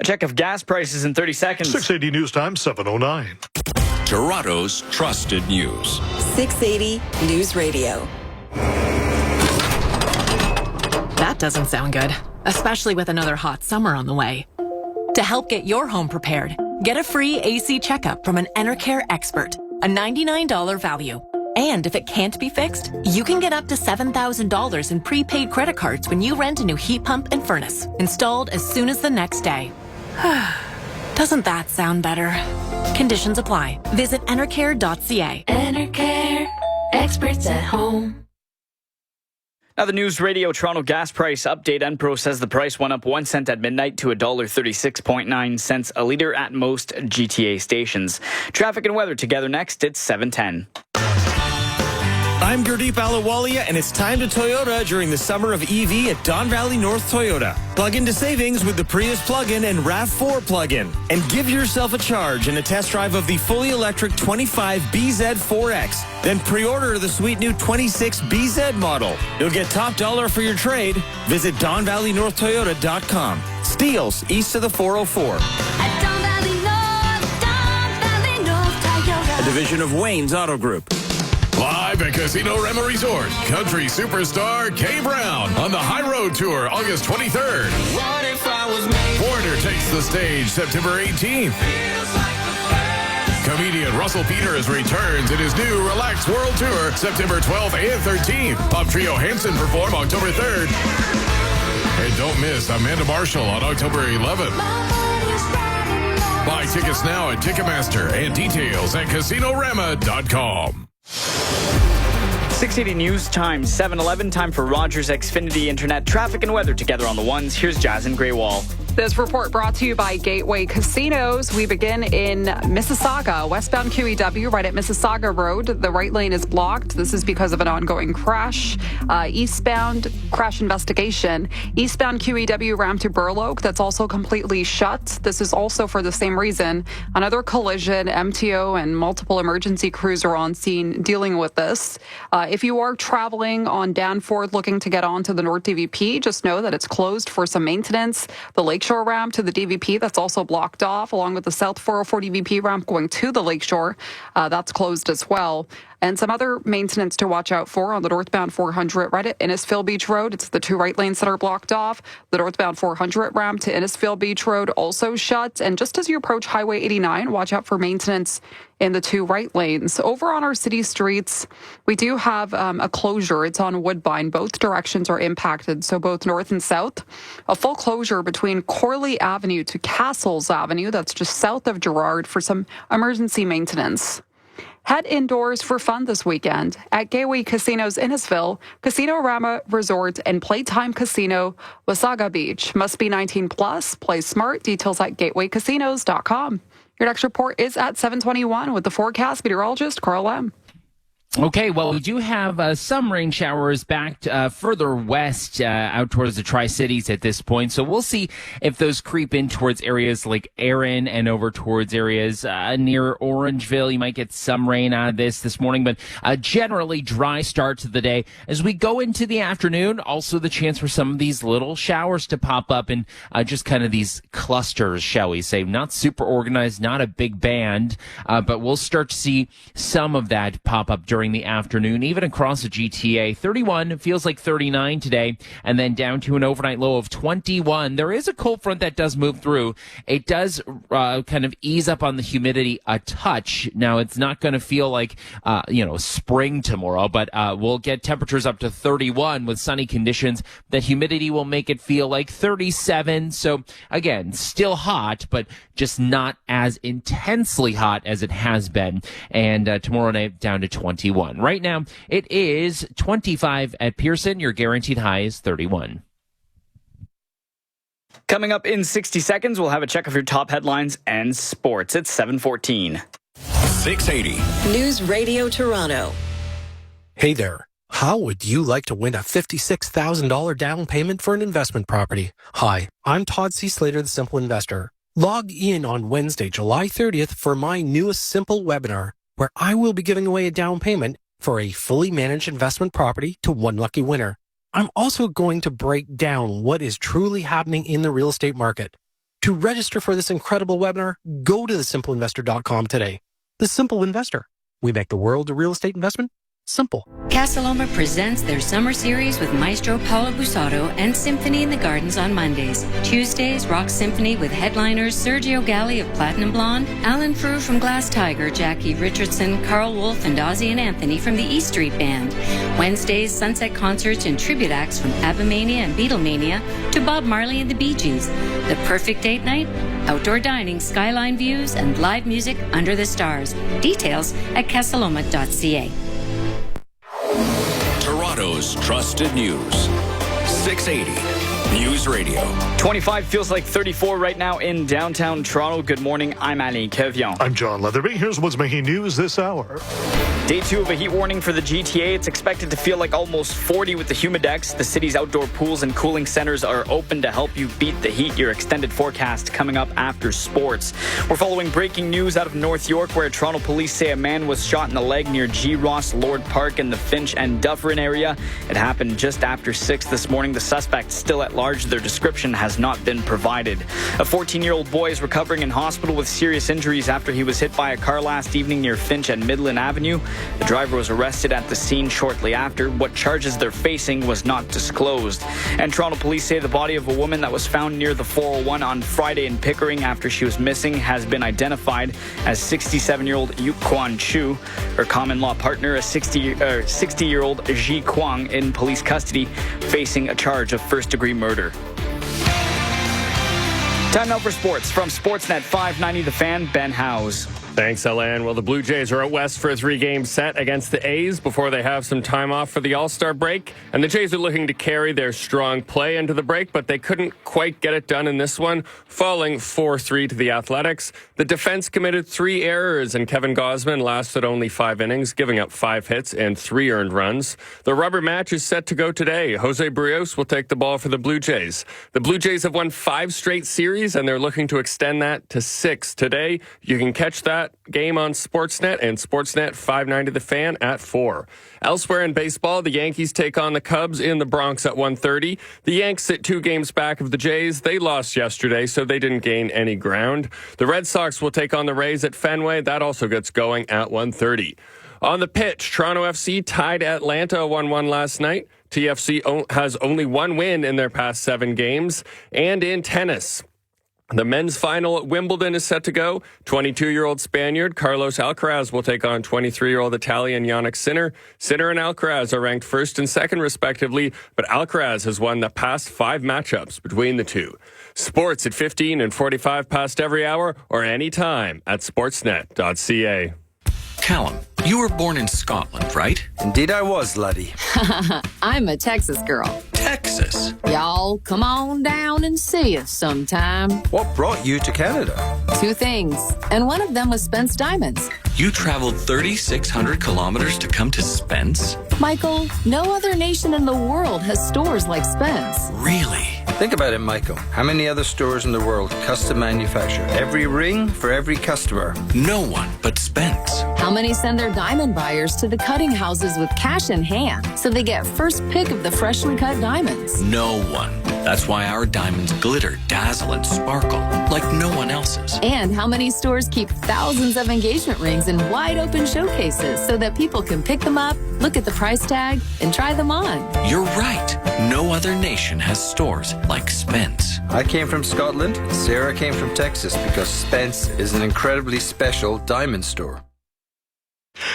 A check of gas prices in 30 seconds. 680 News Time, 7:09. Toronto's trusted news. 680 News Radio. That doesn't sound good, especially with another hot summer on the way. To help get your home prepared, get a free AC checkup from an Enercare expert, a $99 value. And if it can't be fixed, you can get up to $7,000 in prepaid credit cards when you rent a new heat pump and furnace, installed as soon as the next day. Doesn't that sound better? Conditions apply. Visit enercare.ca. Enercare, experts at home. Now, the News Radio Toronto gas price update. Enpro says the price went up 1 cent at midnight to $1.36.9 a litre at most GTA stations. Traffic and weather together next. It's 7:10. I'm Gurdeep Ahluwalia, and it's time to Toyota during the summer of EV at Don Valley North Toyota. Plug into savings with the Prius plug-in and RAV4 plug-in. And give yourself a charge in a test drive of the fully electric 25 BZ4X. Then pre-order the sweet new 26 BZ model. You'll get top dollar for your trade. Visit DonValleyNorthToyota.com. Steeles east of the 404. At Don Valley North Toyota. A division of Wayne's Auto Group. Live at Casino Rema Resort, country superstar Kay Brown on the High Road Tour August 23rd. What if I was made? Foreigner takes the stage September 18th. Comedian Russell Peters returns in his new Relaxed World Tour September 12th and 13th. Pop trio Hanson perform October 3rd. And don't miss Amanda Marshall on October 11th. Buy tickets now at Ticketmaster and details at CasinoRama.com. 680 News Time, 7:11. Time for Rogers Xfinity Internet traffic and weather together on the ones. Here's Jason Graywall. This report brought to you by Gateway Casinos. We begin in Mississauga, westbound QEW, right at Mississauga Road. The right lane is blocked. This is because of an ongoing crash. Eastbound crash investigation. Eastbound QEW ramp to Burloak, that's also completely shut. This is also for the same reason. Another collision, MTO and multiple emergency crews are on scene dealing with this. If you are traveling on Danforth looking to get onto the North DVP, just know that it's closed for some maintenance. The Lakeshore ramp to the DVP, that's also blocked off, along with the South 404 DVP ramp going to the Lakeshore. That's closed as well. And some other maintenance to watch out for on the northbound 400 right at Innisfil Beach Road. It's the two right lanes that are blocked off. The northbound 400 ramp to Innisfil Beach Road also shut. And just as you approach Highway 89, watch out for maintenance in the two right lanes. Over on our city streets, we do have a closure. It's on Woodbine. Both directions are impacted, so both north and south. A full closure between Corley Avenue to Castles Avenue. That's just south of Gerrard for some emergency maintenance. Head indoors for fun this weekend at Gateway Casinos Innisfil, Casino Rama Resort, and Playtime Casino, Wasaga Beach. Must be 19 plus. Play smart. Details at gatewaycasinos.com. Your next report is at 7:21 with the forecast meteorologist Carl M. Okay, well, we do have some rain showers back further west out towards the Tri-Cities at this point. So we'll see if those creep in towards areas like Erin and over towards areas near Orangeville. You might get some rain out of this morning, but generally dry start to the day. As we go into the afternoon, also the chance for some of these little showers to pop up in just kind of these clusters, shall we say. Not super organized, not a big band, but we'll start to see some of that pop up during the afternoon, even across the GTA. 31, it feels like 39 today, and then down to an overnight low of 21. There is a cold front that does move through. It does kind of ease up on the humidity a touch. Now, it's not going to feel like, spring tomorrow, but we'll get temperatures up to 31 with sunny conditions. The humidity will make it feel like 37. So, again, still hot, but just not as intensely hot as it has been. And tomorrow night down to 21. Right now, it is 25 at Pearson. Your guaranteed high is 31. Coming up in 60 seconds, we'll have a check of your top headlines and sports. It's 7:14. 680. News Radio Toronto. Hey there. How would you like to win a $56,000 down payment for an investment property? Hi, I'm Todd C. Slater, the Simple Investor. Log in on Wednesday, July 30th for my newest Simple webinar, where I will be giving away a down payment for a fully managed investment property to one lucky winner. I'm also going to break down what is truly happening in the real estate market. To register for this incredible webinar, go to thesimpleinvestor.com today. The Simple Investor. We make the world of real estate investment simple. Casa Loma presents their summer series with Maestro Paolo Busato and Symphony in the Gardens on Mondays. Tuesdays, Rock Symphony with headliners Sergio Galli of Platinum Blonde, Alan Frew from Glass Tiger, Jackie Richardson, Carl Wolf, and Ozzy and Anthony from the E Street Band. Wednesdays, sunset concerts and tribute acts from Abamania and Beatlemania to Bob Marley and the Bee Gees. The perfect date night? Outdoor dining, skyline views, and live music under the stars. Details at casaloma.ca. Toronto's trusted news. 680 News Radio. 25 feels like 34 right now in downtown Toronto. Good morning. I'm Ali Kevion. I'm John Leatherby. Here's what's making news this hour. Day 2 of a heat warning for the GTA. It's expected to feel like almost 40 with the humidex. The city's outdoor pools and cooling centers are open to help you beat the heat. Your extended forecast coming up after sports. We're following breaking news out of North York, where Toronto police say a man was shot in the leg near G. Ross Lord Park in the Finch and Dufferin area. It happened just after 6 this morning. The suspect still at large. Their description has not been provided. A 14-year-old boy is recovering in hospital with serious injuries after he was hit by a car last evening near Finch and Midland Avenue. The driver was arrested at the scene shortly after. What charges they're facing was not disclosed. And Toronto police say the body of a woman that was found near the 401 on Friday in Pickering after she was missing has been identified as 67-year-old Yu Kwan Chu. Her common-law partner, a 60-year-old Ji Kwang, in police custody, facing a charge of first-degree murder. Time now for sports. From Sportsnet 590 The Fan, Ben Howes. Thanks, Alan. Well, the Blue Jays are out west for a 3-game set against the A's before they have some time off for the All-Star break. And the Jays are looking to carry their strong play into the break, but they couldn't quite get it done in this one, falling 4-3 to the Athletics. The defense committed 3 errors, and Kevin Gausman lasted only 5 innings, giving up 5 hits and 3 earned runs. The rubber match is set to go today. Jose Barrios will take the ball for the Blue Jays. The Blue Jays have won 5 straight series, and they're looking to extend that to 6 today. You can catch that game on Sportsnet and Sportsnet 590 The Fan at 4. Elsewhere in baseball, the Yankees take on the Cubs in the Bronx at 1:30. The Yanks sit 2 games back of the Jays. They lost yesterday, so they didn't gain any ground. The Red Sox will take on the Rays at Fenway. That also gets going at 1:30. On the pitch, Toronto FC tied Atlanta 1-1 last night. TFC has only 1 win in their past 7 games. And in tennis, the men's final at Wimbledon is set to go. 22-year-old Spaniard Carlos Alcaraz will take on 23-year-old Italian Jannik Sinner. Sinner and Alcaraz are ranked 1st and 2nd, respectively, but Alcaraz has won the past 5 matchups between the two. Sports at 15 and 45 past every hour or anytime at sportsnet.ca. Callum, you were born in Scotland, right? Indeed I was, laddie. I'm a Texas girl. Texas? Y'all, come on down and see us sometime. What brought you to Canada? 2 things, and one of them was Spence Diamonds. You traveled 3,600 kilometers to come to Spence? Michael, no other nation in the world has stores like Spence. Really? Think about it, Michael. How many other stores in the world custom manufacture every ring for every customer? No one but Spence. How many send their diamond buyers to the cutting houses with cash in hand so they get first pick of the freshly cut diamonds? No one. That's why our diamonds glitter, dazzle, and sparkle like no one else's. And how many stores keep thousands of engagement rings in wide open showcases so that people can pick them up, look at the price tag, and try them on? You're right. No other nation has stores like Spence. I came from Scotland. Sarah came from Texas because Spence is an incredibly special diamond store.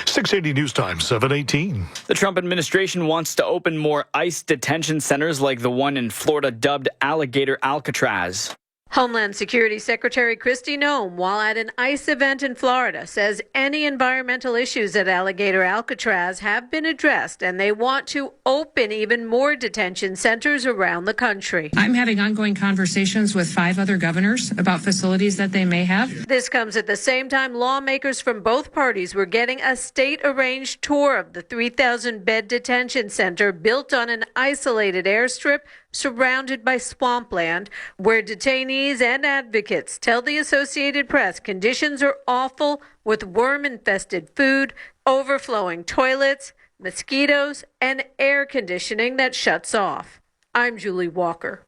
680 News Time, 7:18. The Trump administration wants to open more ICE detention centers like the one in Florida dubbed Alligator Alcatraz. Homeland Security Secretary Kristi Noem, while at an ICE event in Florida, says any environmental issues at Alligator Alcatraz have been addressed and they want to open even more detention centers around the country. I'm having ongoing conversations with 5 other governors about facilities that they may have. This comes at the same time lawmakers from both parties were getting a state-arranged tour of the 3,000-bed detention center built on an isolated airstrip surrounded by swampland, where detainees and advocates tell the Associated Press conditions are awful, with worm-infested food, overflowing toilets, mosquitoes, and air conditioning that shuts off. I'm Julie Walker.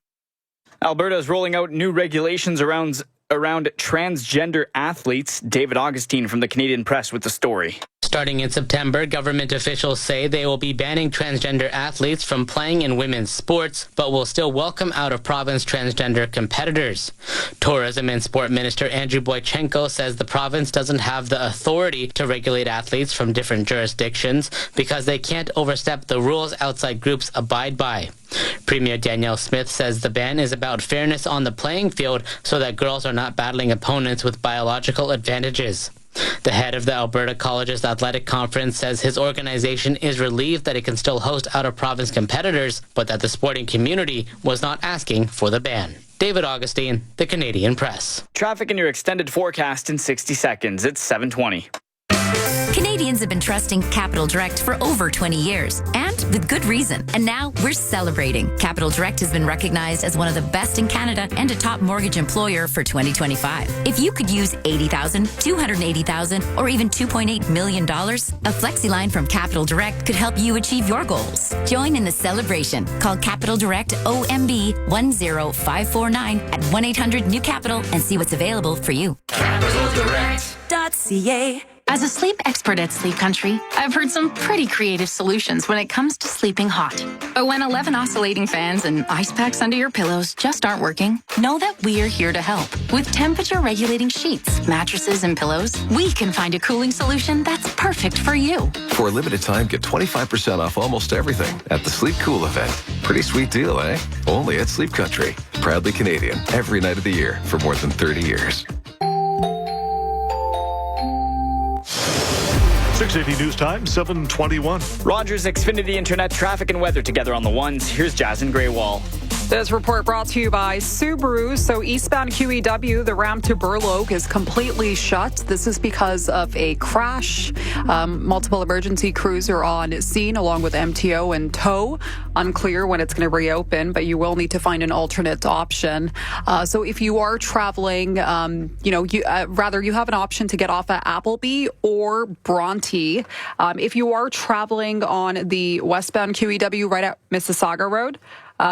Alberta is rolling out new regulations around transgender athletes. David Augustine from the Canadian Press with the story. Starting in September, government officials say they will be banning transgender athletes from playing in women's sports, but will still welcome out-of-province transgender competitors. Tourism and Sport Minister Andrew Boychenko says the province doesn't have the authority to regulate athletes from different jurisdictions because they can't overstep the rules outside groups abide by. Premier Danielle Smith says the ban is about fairness on the playing field so that girls are not battling opponents with biological advantages. The head of the Alberta Colleges Athletic Conference says his organization is relieved that it can still host out-of-province competitors, but that the sporting community was not asking for the ban. David Augustine, The Canadian Press. Traffic in your extended forecast in 60 seconds. It's 7:20. Canadians have been trusting Capital Direct for over 20 years, and with good reason. And now we're celebrating. Capital Direct has been recognized as one of the best in Canada and a top mortgage employer for 2025. If you could use $80,000, $280,000, or even $2.8 million, a flexi line from Capital Direct could help you achieve your goals. Join in the celebration. Call Capital Direct OMB 10549 at 1-800-NEW-CAPITAL and see what's available for you. CapitalDirect.ca. As a sleep expert at Sleep Country, I've heard some pretty creative solutions when it comes to sleeping hot. But when 11 oscillating fans and ice packs under your pillows just aren't working, know that we're here to help. With temperature-regulating sheets, mattresses, and pillows, we can find a cooling solution that's perfect for you. For a limited time, get 25% off almost everything at the Sleep Cool event. Pretty sweet deal, eh? Only at Sleep Country. Proudly Canadian, every night of the year for more than 30 years. 680 News Time, 7:21. Rogers Xfinity Internet traffic and weather together on the ones. Here's Jason Graywall. This report brought to you by Subaru. So eastbound QEW, the ramp to Burloak is completely shut. This is because of a crash. Multiple emergency crews are on scene along with MTO and tow. Unclear when it's going to reopen, but you will need to find an alternate option. So if you are traveling, you have an option to get off at Appleby or Bronte. If you are traveling on the westbound QEW right at Mississauga Road,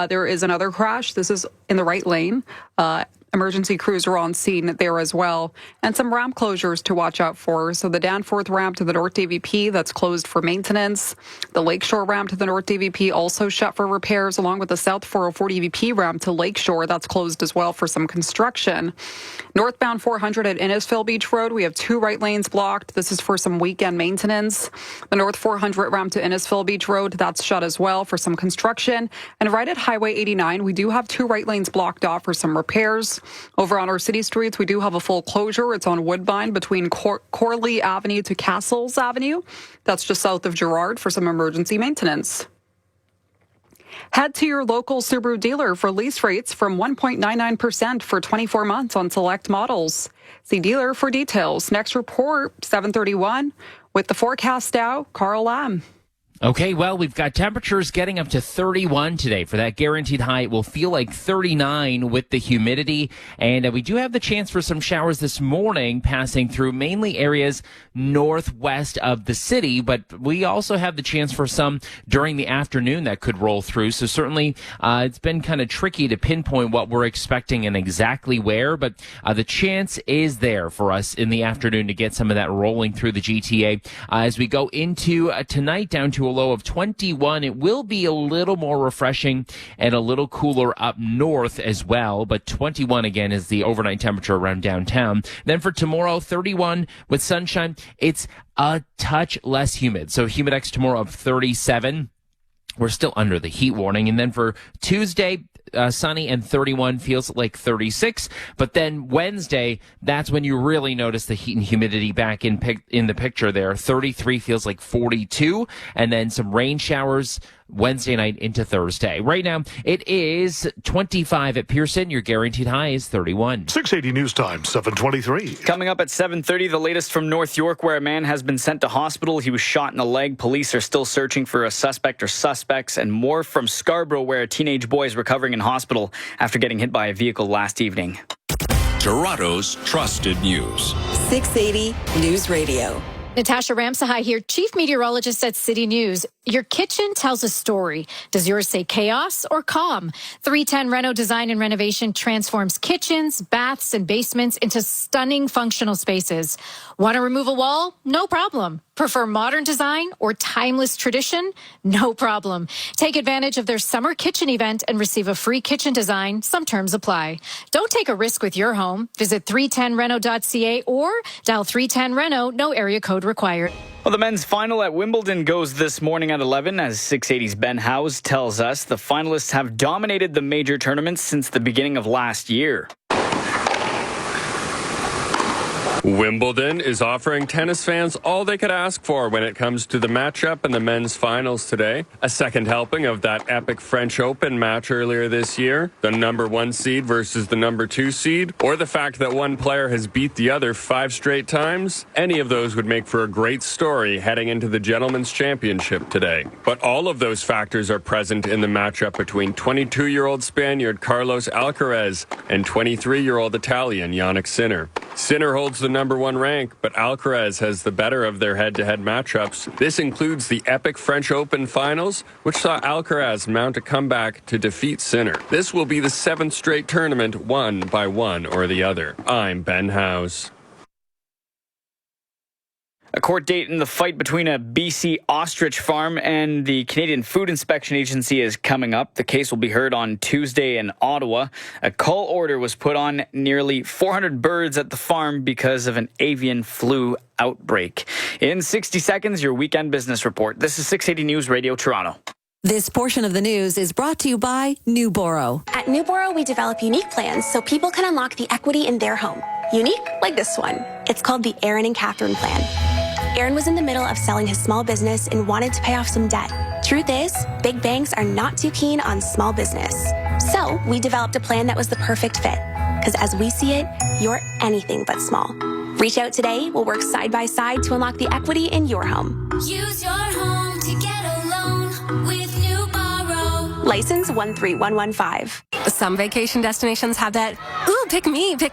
there is another crash. This is in the right lane. Emergency crews are on scene there as well. And some ramp closures to watch out for. So the Danforth ramp to the North DVP, that's closed for maintenance. The Lakeshore ramp to the North DVP also shut for repairs, along with the South 404 DVP ramp to Lakeshore. That's closed as well for some construction. Northbound 400 at Innisfil Beach Road, we have 2 right lanes blocked. This is for some weekend maintenance. The North 400 ramp to Innisfil Beach Road, that's shut as well for some construction. And right at Highway 89, we do have 2 right lanes blocked off for some repairs. Over on our city streets, we do have a full closure. It's on Woodbine between Corley Avenue to Castles Avenue. That's just south of Gerrard for some emergency maintenance. Head to your local Subaru dealer for lease rates from 1.99% for 24 months on select models. See dealer for details. Next report, 7:31. With the forecast now, Carl Lamb. Okay, well, we've got temperatures getting up to 31 today. For that guaranteed high, it will feel like 39 with the humidity. And we do have the chance for some showers this morning, passing through mainly areas northwest of the city. But we also have the chance for some during the afternoon that could roll through. So certainly it's been kind of tricky to pinpoint what we're expecting and exactly where. But the chance is there for us in the afternoon to get some of that rolling through the GTA. As we go into tonight, down to a low of 21. It will be a little more refreshing and a little cooler up north as well, but 21 again is the overnight temperature around downtown. Then for tomorrow, 31 with sunshine. It's a touch less humid. So Humidex tomorrow of 37. We're still under the heat warning. And then for Tuesday, sunny and 31 feels like 36. But then Wednesday, that's when you really notice the heat and humidity back in the picture there. 33 feels like 42. And then some rain showers Wednesday night into Thursday. Right now, it is 25 at Pearson. Your guaranteed high is 31. 680 News Time, 7:23. Coming up at 7:30, the latest from North York, where a man has been sent to hospital. He was shot in the leg. Police are still searching for a suspect or suspects. And more from Scarborough, where a teenage boy is recovering in hospital after getting hit by a vehicle last evening. Toronto's trusted news. 680 News Radio. Natasha Ramsahai here, Chief Meteorologist at City News. Your kitchen tells a story. Does yours say chaos or calm? 310 Reno Design and Renovation transforms kitchens, baths, and basements into stunning functional spaces. Want to remove a wall? No problem. Prefer modern design or timeless tradition? No problem. Take advantage of their summer kitchen event and receive a free kitchen design. Some terms apply. Don't take a risk with your home. Visit 310reno.ca or dial 310 Reno. No area code required. Well, the men's final at Wimbledon goes this morning at 11. As 680's Ben Howes tells us, the finalists have dominated the major tournaments since the beginning of last year. Wimbledon is offering tennis fans all they could ask for when it comes to the matchup in the men's finals today. A second helping of that epic French Open match earlier this year, the number 1 seed versus the number 2 seed, or the fact that one player has beat the other 5 straight times. Any of those would make for a great story heading into the Gentlemen's Championship today. But all of those factors are present in the matchup between 22-year-old Spaniard Carlos Alcaraz and 23-year-old Italian Jannik Sinner. Sinner holds the number 1 rank, but Alcaraz has the better of their head-to-head matchups. This includes the epic French Open finals, which saw Alcaraz mount a comeback to defeat Sinner. This will be the 7th straight tournament won by one or the other. I'm Ben House. A court date in the fight between a BC ostrich farm and the Canadian Food Inspection Agency is coming up. The case will be heard on Tuesday in Ottawa. A cull order was put on nearly 400 birds at the farm because of an avian flu outbreak. In 60 seconds, your weekend business report. This is 680 News Radio Toronto. This portion of the news is brought to you by Newboro. At Newboro, we develop unique plans so people can unlock the equity in their home. Unique like this one. It's called the Aaron and Catherine Plan. Aaron was in the middle of selling his small business and wanted to pay off some debt. Truth is, big banks are not too keen on small business. So we developed a plan that was the perfect fit. Because as we see it, you're anything but small. Reach out today. We'll work side by side to unlock the equity in your home. Use your home to get a loan with Newboro. License 13115. Some vacation destinations have that, ooh, pick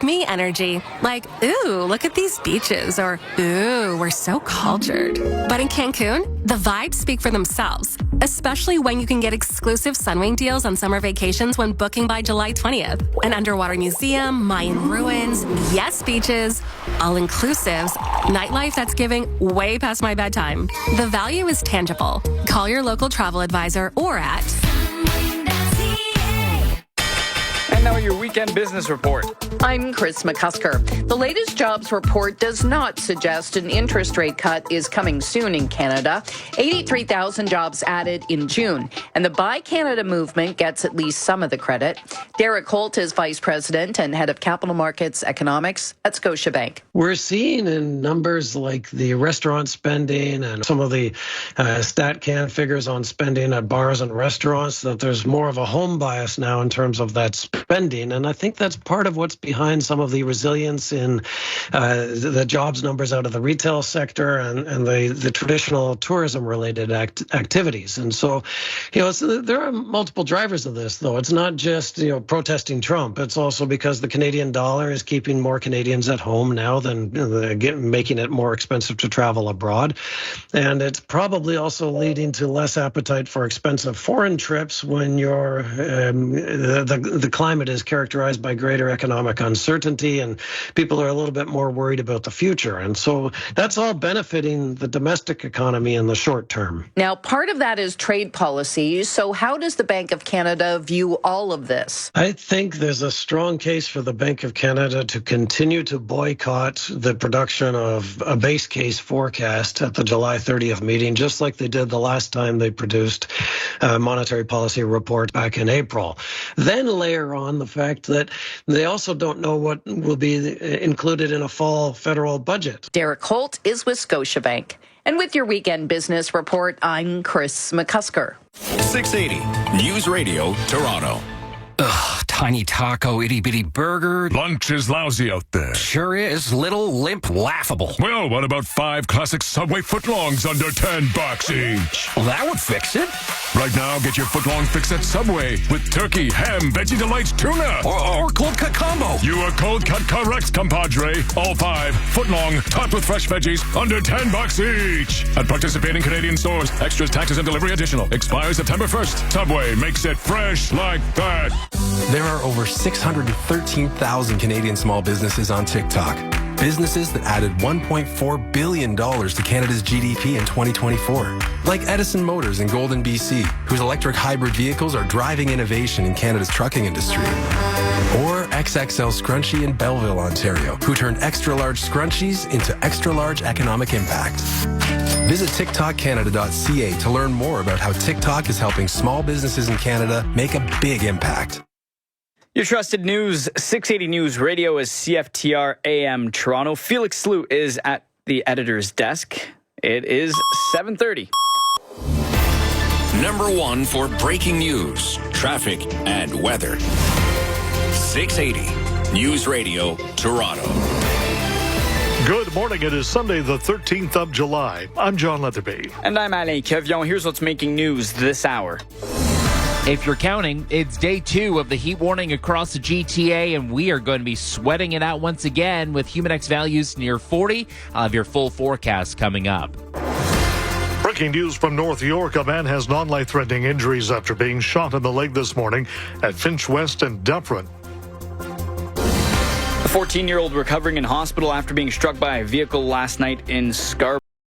me energy. Like, ooh, look at these beaches, or ooh, we're so cultured. But in Cancun, the vibes speak for themselves, especially when you can get exclusive Sunwing deals on summer vacations when booking by July 20th. An underwater museum, Mayan ruins, yes, beaches, all-inclusives, nightlife that's giving way past my bedtime. The value is tangible. Call your local travel advisor or at... And now your weekend business report. I'm Chris McCusker. The latest jobs report does not suggest an interest rate cut is coming soon in Canada. 83,000 jobs added in June, and the Buy Canada movement gets at least some of the credit. Derek Holt is Vice President and Head of Capital Markets Economics at Scotiabank. We're seeing in numbers like the restaurant spending and some of the StatCan figures on spending at bars and restaurants that there's more of a home bias now in terms of that spending. And I think that's part of what's behind some of the resilience in the jobs numbers out of the retail sector and the traditional tourism-related activities. And so, there are multiple drivers of this, though. It's not just, protesting Trump. It's also because the Canadian dollar is keeping more Canadians at home now than making it more expensive to travel abroad. And it's probably also leading to less appetite for expensive foreign trips when you're the climate is characterized by greater economic uncertainty and people are a little bit more worried about the future. And so that's all benefiting the domestic economy in the short term. Now, part of that is trade policy. So how does the Bank of Canada view all of this? I think there's a strong case for the Bank of Canada to continue to boycott the production of a base case forecast at the July 30th meeting, just like they did the last time they produced a monetary policy report back in April. Then layer on the fact that they also don't know what will be included in a fall federal budget. Derek Holt is with Scotiabank. And with your weekend business report, I'm Chris McCusker. 680 News Radio Toronto. Ugh, tiny taco, itty-bitty burger. Lunch is lousy out there. Sure is. Little, limp, laughable. Well, what about 5 classic Subway footlongs under $10 each? Well, that would fix it. Right now, get your footlong fix at Subway with turkey, ham, veggie delights, tuna. Or cold cut combo. You are cold cut correct, compadre. All 5 footlong, topped with fresh veggies, under $10 each. At participating Canadian stores, extras, taxes, and delivery additional. Expires September 1st. Subway makes it fresh like that. There are over 613,000 Canadian small businesses on TikTok. Businesses that added $1.4 billion to Canada's GDP in 2024. Like Edison Motors in Golden, BC, whose electric hybrid vehicles are driving innovation in Canada's trucking industry. Or XXL Scrunchie in Belleville, Ontario, who turned extra-large scrunchies into extra-large economic impact. Visit TikTokCanada.ca to learn more about how TikTok is helping small businesses in Canada make a big impact. Your trusted news, 680 News Radio is CFTR AM Toronto. Felix Slew is at the editor's desk. It is 7:30. Number one for breaking news, traffic, and weather. 680 News Radio, Toronto. Good morning. It is Sunday, the 13th of July. I'm John Leatherby. And I'm Alain Kevion. Here's what's making news this hour. If you're counting, it's day 2 of the heat warning across the GTA, and we are going to be sweating it out once again with Humidex values near 40. I'll have your full forecast coming up. Breaking news from North York. A man has non-life-threatening injuries after being shot in the leg this morning at Finch West and Dufferin. A 14-year-old recovering in hospital after being struck by a vehicle last night in Scarborough.